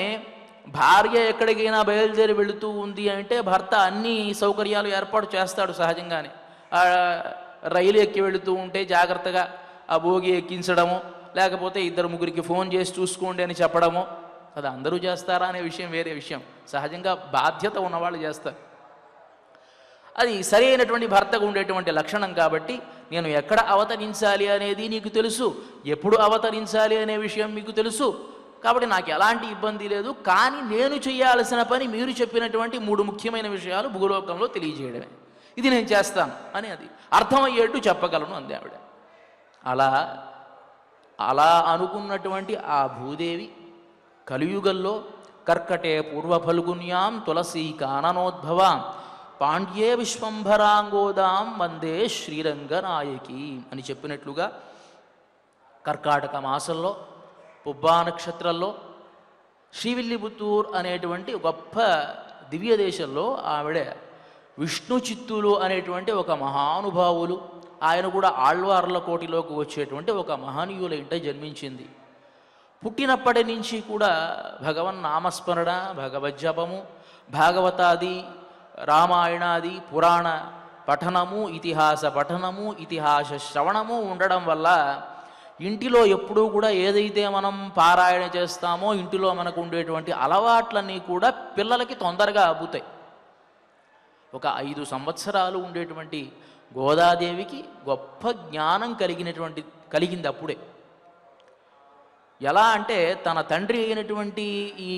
భార్య ఎక్కడికైనా బయలుదేరి వెళుతూ ఉంది అంటే భర్త అన్ని సౌకర్యాలు ఏర్పాటు చేస్తాడు సహజంగానే. రైలు ఎక్కి వెళుతూ ఉంటే జాగ్రత్తగా ఆ భోగి ఎక్కించడము, లేకపోతే 2-3కి ఫోన్ చేసి చూసుకోండి అని చెప్పడము. అది అందరూ చేస్తారా అనే విషయం వేరే విషయం. సహజంగా బాధ్యత ఉన్నవాళ్ళు చేస్తారు. అది సరి అయినటువంటి భర్తకు ఉండేటువంటి లక్షణం. కాబట్టి నేను ఎక్కడ అవతరించాలి అనేది నీకు తెలుసు, ఎప్పుడు అవతరించాలి అనే విషయం మీకు తెలుసు. కాబట్టి నాకు ఎలాంటి ఇబ్బంది లేదు. కానీ నేను చేయాల్సిన పని మీరు చెప్పినటువంటి 3 ముఖ్యమైన విషయాలు భూలోకంలో తెలియజేయడమే. ఇది నేను చేస్తాను అని అది అర్థమయ్యేట్టు చెప్పగలను అంది ఆవిడ. అలా అనుకున్నటువంటి ఆ భూదేవి కలియుగంలో కర్కటే పూర్వ ఫల్గున్యాం తులసీ కాననోద్భవాం పాండ్యే విశ్వంభరాంగోదాం వందే శ్రీరంగనాయకి అని చెప్పినట్లుగా కర్కాటక మాసంలో పుబ్బా నక్షత్రంలో శ్రీవిల్లిపుత్తూర్ అనేటువంటి గొప్ప దివ్య దేశంలో ఆవిడ విష్ణు చిత్తులు అనేటువంటి ఒక మహానుభావులు, ఆయన కూడా ఆళ్వార్ల కోటిలోకి వచ్చేటువంటి ఒక మహనీయుల ఇంట జన్మించింది. పుట్టినప్పటి నుంచి కూడా భగవన్ నామస్మరణ, భగవజ్జపము, భాగవతాది, రామాయణాది పురాణ పఠనము, ఇతిహాస పఠనము, ఇతిహాస శ్రవణము ఉండడం వల్ల ఇంటిలో ఎప్పుడూ కూడా ఏదైతే మనం పారాయణ చేస్తామో ఇంటిలో మనకు ఉండేటువంటి అలవాట్లన్నీ కూడా పిల్లలకి తొందరగా అబ్బుతాయి. ఒక 5 సంవత్సరాలు ఉండేటువంటి గోదాదేవికి గొప్ప జ్ఞానం కలిగింది అప్పుడే. ఎలా అంటే తన తండ్రి అయినటువంటి ఈ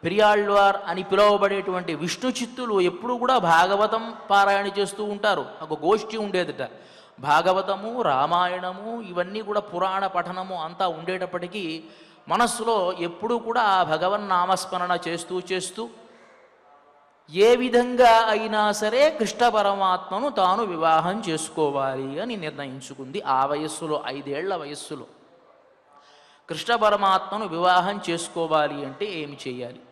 పెరియాళ్వార్ అని పిలువబడేటువంటి విష్ణు చిత్తులు ఎప్పుడూ కూడా భాగవతం పారాయణ చేస్తూ ఉంటారు. ఒక గోష్ఠి ఉండేదిట. భాగవతము, రామాయణము ఇవన్నీ కూడా పురాణ పఠనము అంతా ఉండేటప్పటికీ మనస్సులో ఎప్పుడూ కూడా ఆ భగవన్ నామస్మరణ చేస్తూ ఏ విధంగా అయినా సరే కృష్ణ పరమాత్మను తాను వివాహం చేసుకోవాలి అని నిర్ణయించుకుంది. ఆ వయస్సులో 5 ఏళ్ల వయస్సులో కృష్ణ పరమాత్మను వివాహం చేసుకోవాలి అంటే ఏమి చేయాలి?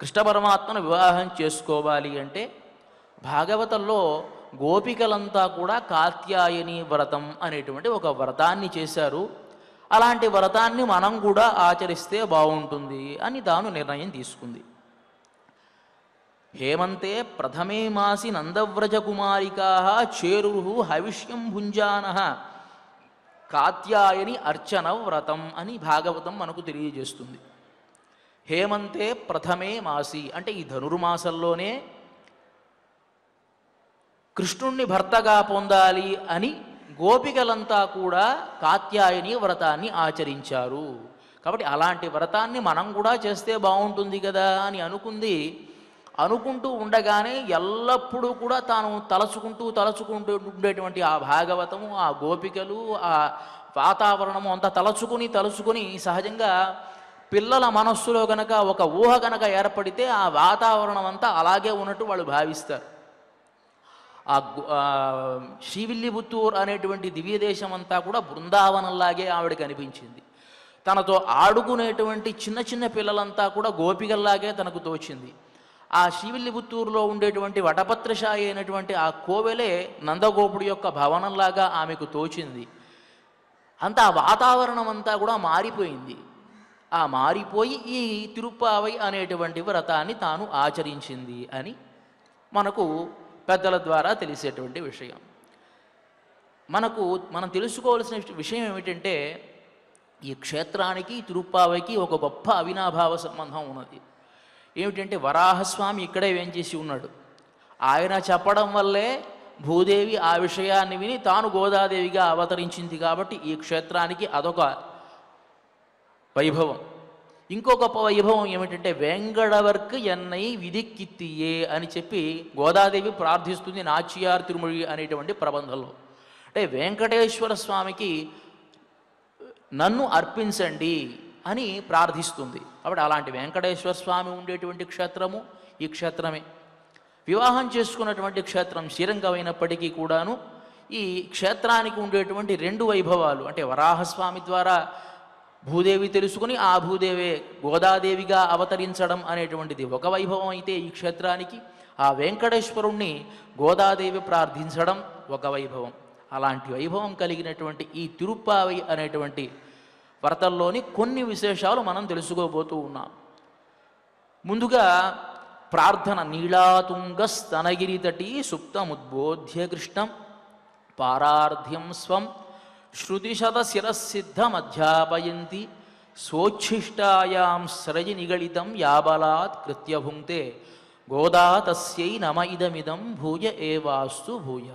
కృష్ణ పరమాత్మను వివాహం చేసుకోవాలి అంటే భాగవతంలో గోపికలంతా కూడా కాత్యాయని వ్రతం అనేటువంటి ఒక వ్రతాన్ని చేశారు. అలాంటి వ్రతాన్ని మనం కూడా ఆచరిస్తే బాగుంటుంది అని తాను నిర్ణయం తీసుకుంది. హేమంతే ప్రథమే మాసి నందవ్రజ కుమారికా చేరురు హవిష్యం భుంజాన కాత్యాయని అర్చన వ్రతం అని భాగవతం మనకు తెలియజేస్తుంది. హేమంతే ప్రథమే మాసి అంటే ఈ ధనుర్మాసంలోనే కృష్ణుణ్ణి భర్తగా పొందాలి అని గోపికలంతా కూడా కాత్యాయని వ్రతాన్ని ఆచరించారు. కాబట్టి అలాంటి వ్రతాన్ని మనం కూడా చేస్తే బాగుంటుంది కదా అని అనుకుంటూ ఉండగానే ఎల్లప్పుడూ కూడా తాను తలచుకుంటూ ఉండేటువంటి ఆ భాగవతము, ఆ గోపికలు, ఆ వాతావరణము అంతా తలుచుకుని సహజంగా పిల్లల మనస్సులో గనక ఒక ఊహ గనక ఏర్పడితే ఆ వాతావరణం అంతా అలాగే ఉన్నట్టు వాళ్ళు భావిస్తారు. ఆ శ్రీవిల్లిపుత్తూర్ అనేటువంటి దివ్యదేశం అంతా కూడా బృందావనంలాగే ఆవిడకి అనిపించింది. తనతో ఆడుకునేటువంటి చిన్న పిల్లలంతా కూడా గోపికల్లాగే తనకు తోచింది. ఆ శ్రీవిల్లిపుత్తూరులో ఉండేటువంటి వటపత్రశాయి అయినటువంటి ఆ కోవెలే నందగోపుడి యొక్క భవనంలాగా ఆమెకు తోచింది. అంతా వాతావరణం అంతా కూడా మారిపోయింది. ఆ మారిపోయి ఈ తిరుప్పావై అనేటువంటి వ్రతాన్ని తాను ఆచరించింది అని మనకు పెద్దల ద్వారా తెలిసేటువంటి విషయం. మనం తెలుసుకోవాల్సిన విషయం ఏమిటంటే ఈ క్షేత్రానికి తిరుప్పావైకి ఒక గొప్ప అవినాభావ సంబంధం ఉన్నది. ఏమిటంటే వరాహస్వామి ఇక్కడే వేంచేసి ఉన్నాడు. ఆయన చెప్పడం వల్లే భూదేవి ఆ విషయాన్ని విని తాను గోదాదేవిగా అవతరించింది. కాబట్టి ఈ క్షేత్రానికి అదొక వైభవం. ఇంకో గొప్ప వైభవం ఏమిటంటే వెంగడవర్క్ ఎన్నై విధిక్కిత్తియే అని చెప్పి గోదాదేవి ప్రార్థిస్తుంది నాచియార్ తిరుమొഴി అనేటువంటి ప్రబంధంలో. అంటే వెంకటేశ్వర స్వామికి నన్ను అర్పించండి అని ప్రార్థిస్తుంది. కాబట్టి అలాంటి వెంకటేశ్వర స్వామి ఉండేటువంటి క్షేత్రము ఈ క్షేత్రమే. వివాహం చేసుకున్నటువంటి క్షేత్రం శ్రీరంగమైనప్పటికీ కూడాను ఈ క్షేత్రానికి ఉండేటువంటి 2 వైభవాలు అంటే వరాహస్వామి ద్వారా భూదేవి తెలుసుకుని ఆ భూదేవే గోదాదేవిగా అవతరించడం అనేటువంటిది ఒక వైభవం అయితే, ఈ క్షేత్రానికి ఆ వెంకటేశ్వరుణ్ణి గోదాదేవి ప్రార్థించడం ఒక వైభవం. అలాంటి వైభవం కలిగినటువంటి ఈ తిరుప్పావై అనేటువంటి వ్రతంలోని కొన్ని విశేషాలు మనం తెలుసుకోబోతూ ఉన్నాం. ముందుగా ప్రార్థన. నీళాతుంగ స్తనగిరితటి సుప్తముద్బోధ్య కృష్ణం పారార్ధ్యం స్వం శృతిశత శిరసిద్ధమధ్యాపయంతి స్వోచ్ఛిష్టాయాం స్రజి నిగళితం యాబలాత్ కృత్యభుంక్తే గోదా తస్యై నమ ఇదమిదం భూయ ఏవాస్తు భూయ.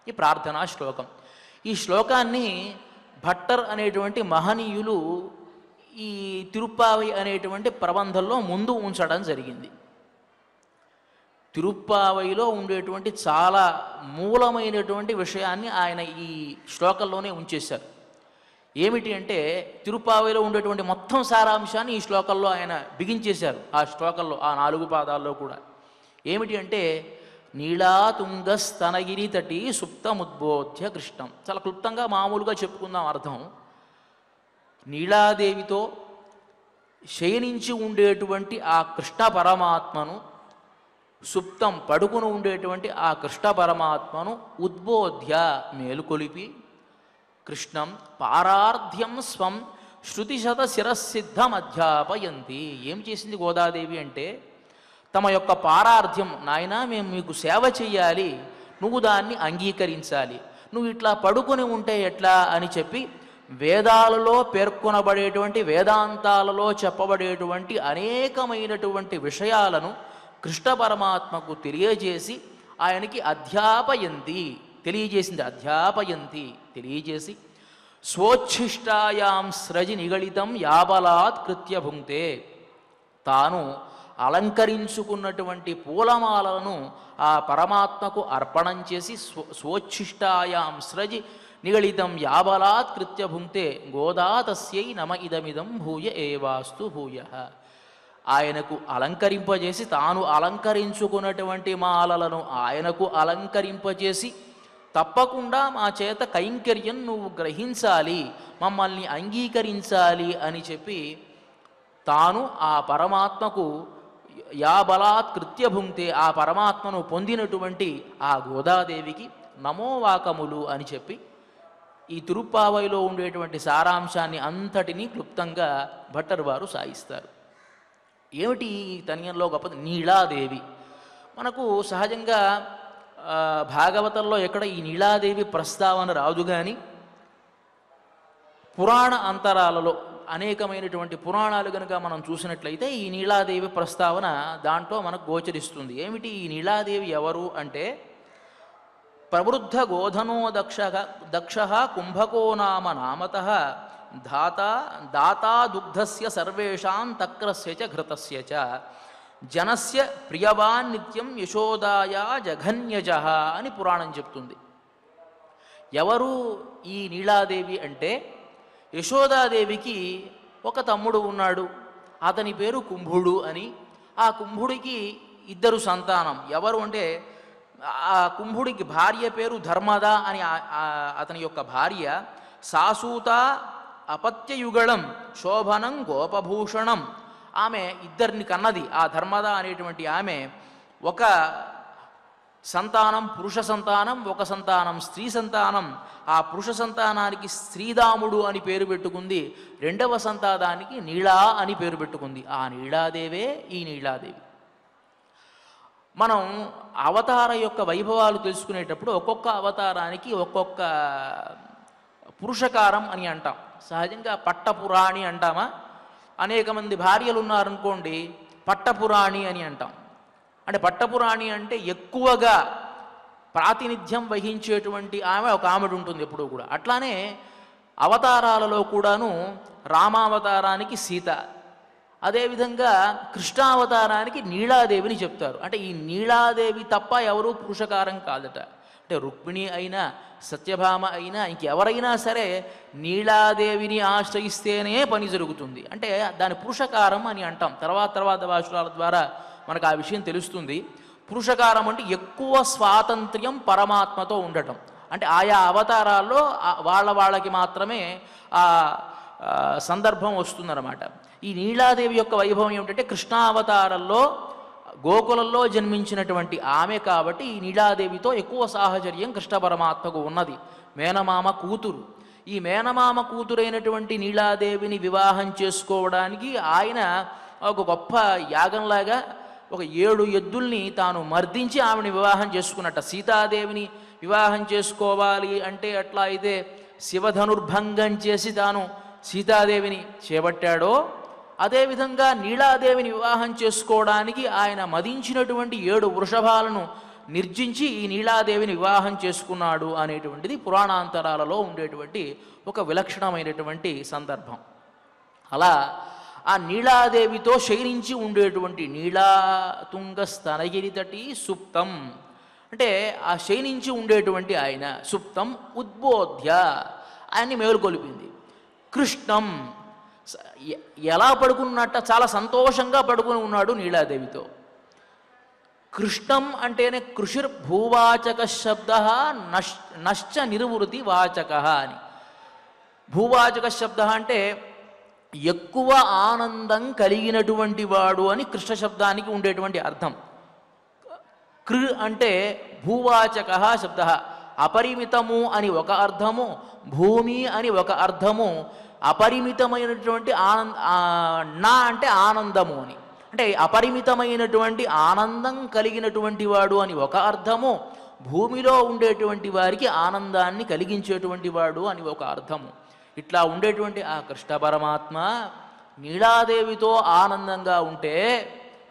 ఈ ప్రార్థనా శ్లోకం. ఈ శ్లోకాన్ని భట్టర్ అనేటువంటి మహనీయులు ఈ తిరుప్పావై అనేటువంటి ప్రబంధంలో ముందు ఉంచడం జరిగింది. తిరుప్పావైలో ఉండేటువంటి చాలా మూలమైనటువంటి విషయాన్ని ఆయన ఈ శ్లోకంలోనే ఉంచేశారు. ఏమిటి అంటే తిరుప్పావైలో ఉండేటువంటి మొత్తం సారాంశాన్ని ఈ శ్లోకంలో ఆయన బిగించేశారు. ఆ శ్లోకంలో ఆ 4 పాదాల్లో కూడా ఏమిటి అంటే నీళాతుంగస్తనగిరి తటి సుప్తముద్బోధ్య కృష్ణం. చాలా క్లుప్తంగా మామూలుగా చెప్పుకుందాం అర్థం. నీళాదేవితో శయనించి ఉండేటువంటి ఆ కృష్ణ పరమాత్మను, సుప్తం పడుకుని ఉండేటువంటి ఆ కృష్ణ పరమాత్మను ఉద్బోధ్య మేలుకొలిపి, కృష్ణం పారార్ధ్యం స్వం శృతిశత శిరసిద్ధం అధ్యాపయంతి. ఏం చేసింది గోదాదేవి అంటే తమ యొక్క పారార్ధ్యం, నాయన మేము మీకు సేవ చెయ్యాలి, నువ్వు దాన్ని అంగీకరించాలి, నువ్వు ఇట్లా పడుకొని ఉంటే ఎట్లా అని చెప్పి వేదాలలో పేర్కొనబడేటువంటి, వేదాంతాలలో చెప్పబడేటువంటి అనేకమైనటువంటి విషయాలను కృష్ణ పరమాత్మకు తెలియజేసి ఆయనకి అధ్యాపయంతి, తెలియజేసింది. అధ్యాపయంతి తెలియజేసి స్వోచ్ఛిష్టాయాం స్రజి నిగళితం యాబలాత్ కృత్య భుంక్తే, తాను అలంకరించుకున్నటువంటి పూలమాలను ఆ పరమాత్మకు అర్పణం చేసి స్వోచ్ఛిష్టాయాం స్రజి నిగళితం యాబలాత్ కృత్య భుంక్తే గోదా తస్యై నమ ఇదమిదం భూయ ఏవాస్తు భూయ. ఆయనకు అలంకరింపజేసి, తాను అలంకరించుకున్నటువంటి మాలలను ఆయనకు అలంకరింపజేసి, తప్పకుండా మా చేత కైంకర్యం నువ్వు గ్రహించాలి, మమ్మల్ని అంగీకరించాలి అని చెప్పి తాను ఆ పరమాత్మకు యాబలాత్ కృత్య భుంక్తే, ఆ పరమాత్మను పొందినటువంటి ఆ గోదాదేవికి నమోవాకములు అని చెప్పి ఈ తిరుప్పావైలో ఉండేటువంటి సారాంశాన్ని అంతటినీ క్లుప్తంగా భట్టర్ వారు సాయిస్తారు. ఏమిటి ఈ తనియంలో గొప్ప? నీళాదేవి. మనకు సహజంగా భాగవతంలో ఎక్కడ ఈ నీళాదేవి ప్రస్తావన రాదు, కానీ పురాణ అంతరాలలో అనేకమైనటువంటి పురాణాలు కనుక మనం చూసినట్లయితే ఈ నీళాదేవి ప్రస్తావన దాంట్లో మనకు గోచరిస్తుంది. ఏమిటి ఈ నీళాదేవి ఎవరు అంటే ప్రవృద్ధ గోధనో దక్ష కుంభకో నామ నామతః దాతా దుగ్ధస్య సర్వేషాం తక్రస్య చ ఘృతస్య చ జనస్య ప్రియవాన్ నిత్యం యశోదాయా జఘన్యజ అని పురాణం చెప్తుంది. ఎవరు ఈ నీళాదేవి అంటే యశోదాదేవికి ఒక తమ్ముడు ఉన్నాడు, అతని పేరు కుంభుడు అని. ఆ కుంభుడికి ఇద్దరు సంతానం. ఎవరు అంటే ఆ కుంభుడికి భార్య పేరు ధర్మద అని అతని యొక్క భార్య. సాసూత అపత్యయుగళం శోభనం గోపభూషణం. ఆమె ఇద్దరిని కన్నది. ఆ ధర్మద అనేటువంటి ఆమె ఒక సంతానం పురుష సంతానం, ఒక సంతానం స్త్రీ సంతానం. ఆ పురుష సంతానానికి శ్రీదాముడు అని పేరు పెట్టుకుంది, రెండవ సంతానానికి నీళా అని పేరు పెట్టుకుంది. ఆ నీళాదేవే ఈ నీళాదేవి. మనం అవతార యొక్క వైభవాలు తెలుసుకునేటప్పుడు ఒక్కొక్క అవతారానికి ఒక్కొక్క పురుషకారం అని అంటాం. సహజంగా పట్టపురాణి అంటామా, అనేక మంది భార్యలు ఉన్నారనుకోండి పట్టపురాణి అని అంటాం. అంటే పట్టపురాణి అంటే ఎక్కువగా ప్రాతినిధ్యం వహించేటువంటి ఆమె ఒక ఆమెడు ఉంటుంది ఎప్పుడూ కూడా. అట్లానే అవతారాలలో కూడాను రామావతారానికి సీత, అదేవిధంగా కృష్ణావతారానికి నీళాదేవిని చెప్తారు. అంటే ఈ నీళాదేవి తప్ప ఎవరూ పురుషకారం కాదట. అంటే రుక్మిణి అయినా సత్యభామ అయినా ఇంకెవరైనా సరే నీళాదేవిని ఆశ్రయిస్తేనే పని జరుగుతుంది. అంటే దాని పురుషకారం అని అంటాం. తర్వాత భాషల ద్వారా మనకు ఆ విషయం తెలుస్తుంది. పురుషకారం అంటే ఎక్కువ స్వాతంత్ర్యం పరమాత్మతో ఉండటం. అంటే ఆయా అవతారాల్లో వాళ్ళకి మాత్రమే ఆ సందర్భం వస్తుందన్నమాట. ఈ నీళాదేవి యొక్క వైభవం ఏమిటంటే కృష్ణావతారంలో గోకులంలో జన్మించినటువంటి ఆమె కాబట్టి ఈ నీళాదేవితో ఎక్కువ సాహచర్యం కృష్ణ పరమాత్మకు ఉన్నది. మేనమామ కూతురు. ఈ మేనమామ కూతురైనటువంటి నీళాదేవిని వివాహం చేసుకోవడానికి ఆయన ఒక గొప్ప యాగంలాగా ఒక 7 ఎద్దుల్ని తాను మర్దించి ఆమెను వివాహం చేసుకున్నట్ట. సీతాదేవిని వివాహం చేసుకోవాలి అంటే ఎట్లా అయితే శివధనుర్భంగం చేసి తాను సీతాదేవిని చేపట్టాడో, అదేవిధంగా నీళాదేవిని వివాహం చేసుకోవడానికి ఆయన మదించినటువంటి 7 వృషభాలను నిర్జించి ఈ నీళాదేవిని వివాహం చేసుకున్నాడు అనేటువంటిది పురాణాంతరాలలో ఉండేటువంటి ఒక విలక్షణమైనటువంటి సందర్భం. అలా ఆ నీళాదేవితో శయనించి ఉండేటువంటి నీళాతుంగ స్తనగిరి తటి సుప్తం అంటే ఆ శయనించి ఉండేటువంటి ఆయన సుప్తం ఉద్బోధ్య ఆయన్ని మేలుకొలిపింది. కృష్ణం ఎలా పడుకున్నట్ట చాలా సంతోషంగా పడుకుని ఉన్నాడు నీళాదేవితో. కృష్ణం అంటేనే కృషిర్భూవాచక శబ్ద నశ్చ నిర్వృతి వాచక అని. భూవాచక శబ్ద అంటే ఎక్కువ ఆనందం కలిగినటువంటి వాడు అని కృష్ణ శబ్దానికి ఉండేటువంటి అర్థం. కృ అంటే భూవాచక శబ్ద, అపరిమితము అని ఒక అర్థము, భూమి అని ఒక అర్థము, అపరిమితమైనటువంటి నా అంటే ఆనందము అని, అంటే అపరిమితమైనటువంటి ఆనందం కలిగినటువంటి వాడు అని ఒక అర్థము, భూమిలో ఉండేటువంటి వారికి ఆనందాన్ని కలిగించేటువంటి వాడు అని ఒక అర్థము. ఇట్లా ఉండేటువంటి ఆ కృష్ణ పరమాత్మ నీలాదేవితో ఆనందంగా ఉంటే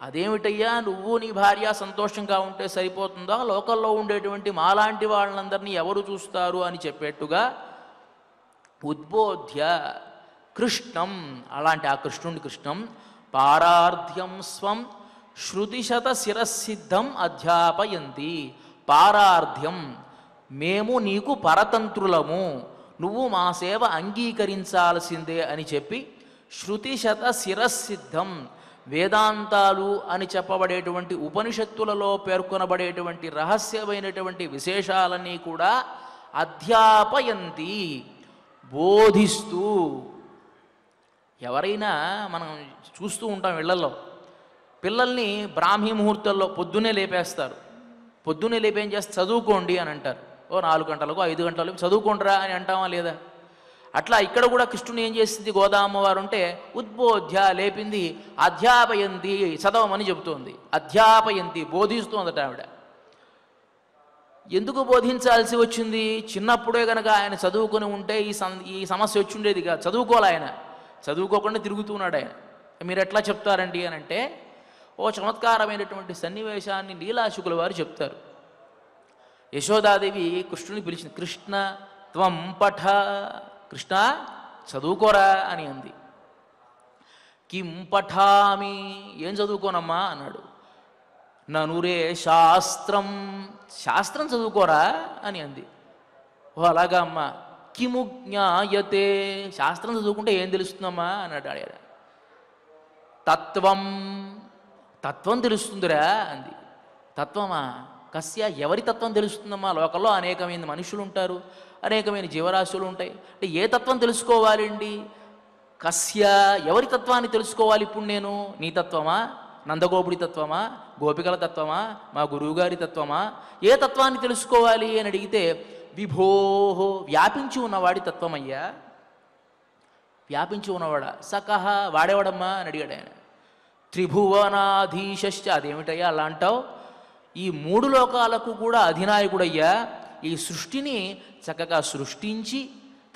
అదేమిటయ్యా నువ్వు నీ భార్య సంతోషంగా ఉంటే సరిపోతుందా, లోకల్లో ఉండేటువంటి మాలాంటి వాళ్ళందరినీ ఎవరు చూస్తారు అని చెప్పేట్టుగా ఉద్బోధ్య కృష్ణం, అలాంటి ఆ కృష్ణుని కృష్ణం పారార్థ్యం స్వం శృతిశత శిరసిద్ధం అధ్యాపయంతి. పారార్థ్యం మేము నీకు పరతంత్రులము, నువ్వు మా సేవ అంగీకరించాల్సిందే అని చెప్పి శృతిశత శిరసిద్ధం, వేదాంతాలు అని చెప్పబడేటువంటి ఉపనిషత్తులలో పేర్కొనబడేటువంటి రహస్యమైనటువంటి విశేషాలన్నీ కూడా అధ్యాపయంతి బోధిస్తూ. ఎవరైనా మనం చూస్తూ ఉంటాం ఇళ్లలో పిల్లల్ని బ్రాహ్మీ ముహూర్తంలో పొద్దున్నే లేపేస్తారు. పొద్దున్నే లేపి ఏం చేస్తే చదువుకోండి అని అంటారు. ఓ 4 గంటలకు 5 గంటలకు చదువుకోండిరా అని అంటామా లేదా? అట్లా ఇక్కడ కూడా కృష్ణుని ఏం చేసింది గోదామ్మవారు అంటే ఉద్బోధ్య లేపింది, అధ్యాపయంతి చదవమని చెబుతోంది, అధ్యాపయంతి బోధిస్తోందట ఆవిడ. ఎందుకు బోధించాల్సి వచ్చింది? చిన్నప్పుడే కనుక ఆయన చదువుకొని ఉంటే ఈ సమస్య వచ్చి ఉండేది కాదు. చదువుకోవాలి, ఆయన చదువుకోకుండా తిరుగుతున్నాడు ఆయన. మీరు ఎట్లా చెప్తారండి అని అంటే ఓ చమత్కారమైనటువంటి సన్నివేశాన్ని లీలాశుకుల వారు చెప్తారు. యశోదాదేవి కృష్ణుని పిలిచింది, కృష్ణ త్వం పఠ, కృష్ణ చదువుకోరా అని అంది. కిం పఠామి, ఏం చదువుకోనమ్మా అన్నాడు. ననురే శాస్త్రం, శాస్త్రం చదువుకోరా అని అంది. ఓ అలాగా అమ్మా. కిము జ్ఞాయతే, శాస్త్రం చదువుకుంటే ఏం తెలుస్తుందమ్మా అన్నాడు ఆయన. తత్వం, తత్వం తెలుస్తుందిరా అంది. తత్వమా? కస్య, ఎవరి తత్వం తెలుస్తుందమ్మా? లోకంలో అనేకమైన మనుషులు ఉంటారు, అనేకమైన జీవరాశులు ఉంటాయి. అంటే ఏ తత్వం తెలుసుకోవాలండి? కస్య, ఎవరి తత్వాన్ని తెలుసుకోవాలి ఇప్పుడు నేను? నీ తత్వమా, నందగోపుడి తత్వమా, గోపికల తత్వమా, మా గురువుగారి తత్వమా? ఏ తత్వాన్ని తెలుసుకోవాలి అని అడిగితే విభోహో, వ్యాపించి ఉన్నవాడి తత్వమయ్యా. వ్యాపించి ఉన్నవాడా? సకహ, వాడేవాడమ్మా అని అడిగాడు ఆయన. త్రిభువనాధీశ్చ, అదేమిటయ్యా అలా అంటావు? ఈ 3 లోకాలకు కూడా అధినాయకుడయ్యా. ఈ సృష్టిని చక్కగా సృష్టించి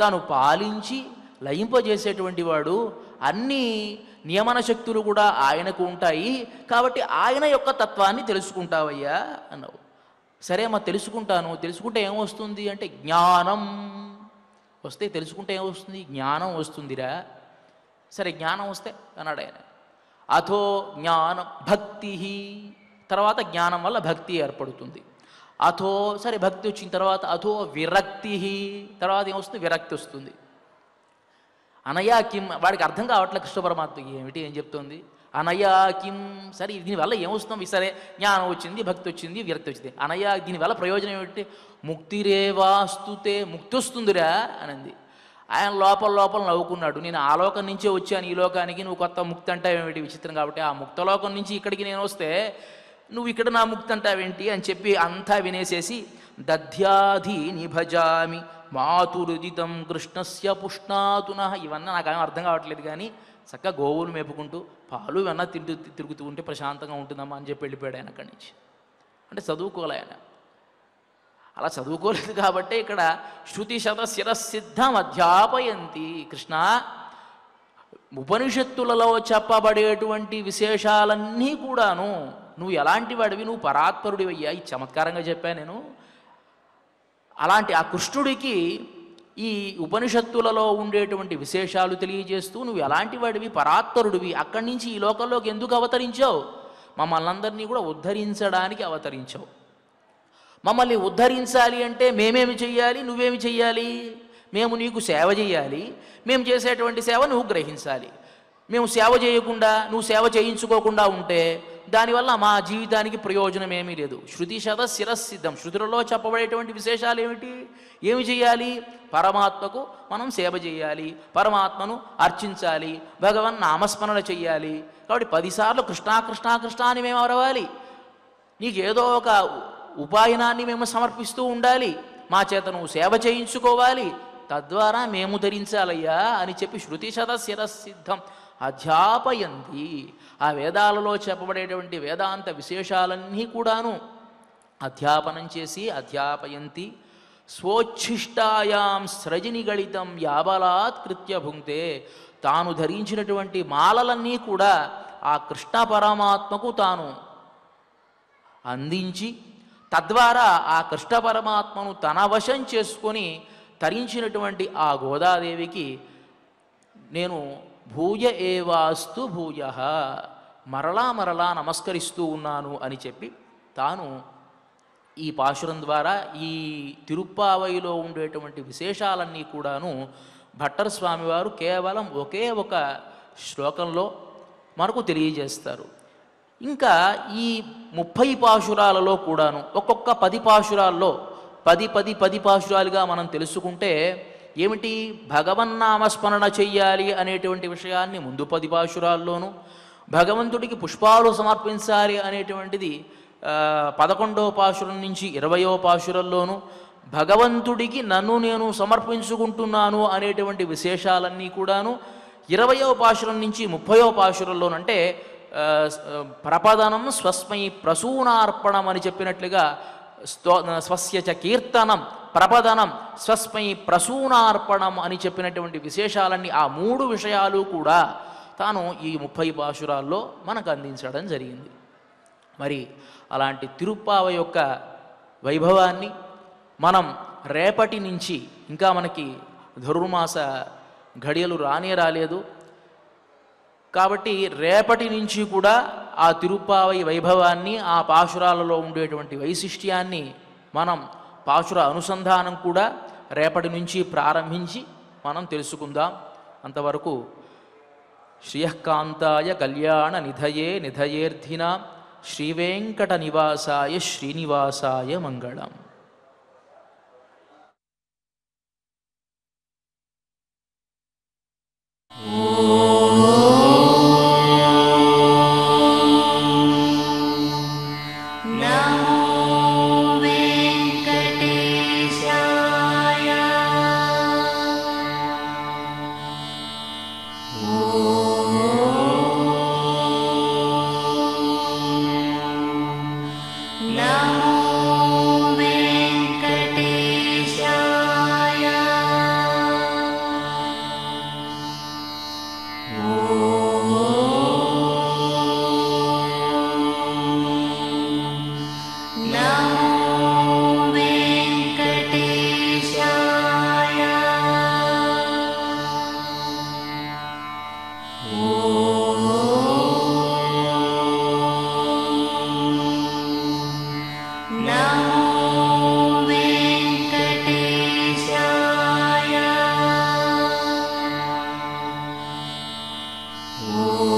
తాను పాలించి లయింపజేసేటువంటి వాడు. అన్ని నియమన శక్తులు కూడా ఆయనకు ఉంటాయి, కాబట్టి ఆయన యొక్క తత్వాన్ని తెలుసుకుంటావయ్యా అన్నావు. సరే అమ్మా తెలుసుకుంటాను. తెలుసుకుంటే ఏమొస్తుంది అంటే జ్ఞానం వస్తే, తెలుసుకుంటే ఏమొస్తుంది? జ్ఞానం వస్తుందిరా. సరే జ్ఞానం వస్తే అన్నాడు ఆయన. అథో జ్ఞానం భక్తి, తర్వాత జ్ఞానం వల్ల భక్తి ఏర్పడుతుంది. అథో, సరే భక్తి వచ్చిన తర్వాత అథో విరక్తి, తర్వాత ఏమొస్తుంది? విరక్తి వస్తుంది. అనయా కిం, వాడికి అర్థం కావట్లేదు కృష్ణ పరమాత్మ ఏమిటి ఏం చెప్తోంది. అనయా కిం, సరే దీనివల్ల ఏమొస్తుంది? సరే జ్ఞానం వచ్చింది, భక్తి వచ్చింది, విరక్తి వచ్చింది. అనయా, దీనివల్ల ప్రయోజనం ఏమిటి? ముక్తిరేవాస్తుతే, ముక్తి వస్తుందిరా అనంది. ఆయన లోపల నవ్వుకున్నాడు. నేను ఆ లోకం నుంచే వచ్చాను ఈ లోకానికి, నువ్వు కొత్త ముక్తి అంటావేమిటి? విచిత్రం. కాబట్టి ఆ ముక్తలోకం నుంచి ఇక్కడికి నేను వస్తే నువ్వు ఇక్కడ నా ముక్తి అంటావేంటి అని చెప్పి అంతా వినేసేసి దధ్యాధి నిభజామి మాతురుదితం కృష్ణస్య పుష్ణాతున, ఇవన్నీ నాకేం అర్థం కావట్లేదు కానీ చక్కగా గోవులు మేపుకుంటూ పాలు ఇవన్నా తిరుగుతూ ఉంటే ప్రశాంతంగా ఉంటుందమ్మా అని చెప్పి వెళ్ళిపోయాడు ఆయన అక్కడి నుంచి. అంటే చదువుకోలే ఆయన. అలా చదువుకోలేదు కాబట్టి ఇక్కడ శృతి శత శిరసిద్ధం అధ్యాపయంతి. కృష్ణ, ఉపనిషత్తులలో చెప్పబడేటువంటి విశేషాలన్నీ కూడాను నువ్వు ఎలాంటి వాడివి? నువ్వు పరాత్పరుడివయ్యా. ఈ చమత్కారంగా చెప్పాను నేను. అలాంటి ఆ కృష్ణుడికి ఈ ఉపనిషత్తులలో ఉండేటువంటి విశేషాలు తెలియజేస్తూ నువ్వు ఎలాంటి వాడివి? పరాత్పరుడివి. అక్కడి నుంచి ఈ లోకంలోకి ఎందుకు అవతరించావు? మమ్మల్ని అందరినీ కూడా ఉద్ధరించడానికి అవతరించావు. మమ్మల్ని ఉద్ధరించాలి అంటే మేమేమి చెయ్యాలి? నువ్వేమి చెయ్యాలి? మేము నీకు సేవ చేయాలి. మేము చేసేటువంటి సేవ నువ్వు గ్రహించాలి. మేము సేవ చేయకుండా, నువ్వు సేవ చేయించుకోకుండా ఉంటే దానివల్ల మా జీవితానికి ప్రయోజనం ఏమీ లేదు. శృతి శత శిరస్సిద్ధం. శృతులలో చెప్పబడేటువంటి విశేషాలు ఏమిటి? ఏమి చేయాలి? పరమాత్మకు మనం సేవ చేయాలి, పరమాత్మను అర్చించాలి, భగవన్ నామస్మరణ చెయ్యాలి. కాబట్టి 10 సార్లు కృష్ణా కృష్ణా కృష్ణ అని మేము అరవాలి. నీకేదో ఒక ఉపాయనాన్ని మేము సమర్పిస్తూ ఉండాలి, మా చేత నువ్వు సేవ చేయించుకోవాలి, తద్వారా మేము ధరించాలయ్యా అని చెప్పి శృతి శత శిరస్సిద్ధం అధ్యాపయంతి. ఆ వేదాలలో చెప్పబడేటువంటి వేదాంత విశేషాలన్నీ కూడాను అధ్యాపనం చేసి అధ్యాపయంతి. స్వోచ్ఛిష్టాయాం స్రజిని గళితం యాబలాత్ కృత్య భుంక్తే. తాను ధరించినటువంటి మాలలన్నీ కూడా ఆ కృష్ణ పరమాత్మకు తాను అందించి, తద్వారా ఆ కృష్ణ పరమాత్మను తన వశం చేసుకొని తరించినటువంటి ఆ గోదాదేవికి నేను భూయ ఏవాస్తు భూయ, మరలా మరలా నమస్కరిస్తూ ఉన్నాను అని చెప్పి తాను ఈ పాశురం ద్వారా ఈ తిరుప్పావయిలో ఉండేటువంటి విశేషాలన్నీ కూడాను భట్టర్ స్వామివారు కేవలం ఒకే ఒక శ్లోకంలో మనకు తెలియజేస్తారు. ఇంకా ఈ 30 పాశురాలలో కూడాను ఒక్కొక్క 10 పాశురాల్లో 10 పాశురాలుగా మనం తెలుసుకుంటే ఏమిటి? భగవన్నామస్మరణ చెయ్యాలి అనేటువంటి విషయాన్ని ముందు 10 పాశురాల్లోనూ, భగవంతుడికి పుష్పాలు సమర్పించాలి అనేటువంటిది 11వ పాశురం నుంచి 20వ పాశురంలోనూ, భగవంతుడికి నన్ను నేను సమర్పించుకుంటున్నాను అనేటువంటి విశేషాలన్నీ కూడాను 20వ పాశురం నుంచి 30వ పాశురంలోను. అంటే ప్రపదనం స్వస్మై ప్రసూనార్పణం అని చెప్పినట్లుగా స్వస్య చ కీర్తనం ప్రపదనం స్వస్మై ప్రసూనార్పణం అని చెప్పినటువంటి విశేషాలన్నీ, ఆ 3 విషయాలు కూడా తాను ఈ 30 పాశురాల్లో మనకు అందించడం జరిగింది. మరి అలాంటి తిరుప్పావ యొక్క వైభవాన్ని మనం రేపటి నుంచి, ఇంకా మనకి ధనుర్మాస ఘడియలు రాలేదు కాబట్టి రేపటి నుంచి కూడా ఆ తిరుప్పావై వైభవాన్ని, ఆ పాశురాలలో ఉండేటువంటి వైశిష్ట్యాన్ని మనం పాశుర అనుసంధానం కూడా రేపటి నుంచి ప్రారంభించి మనం తెలుసుకుందాం. అంతవరకు శ్రియకాంతాయ కళ్యాణ నిధయే నిధయేర్థినాం శ్రీవేంకట నివాసాయ శ్రీనివాసాయ మంగళం. Oh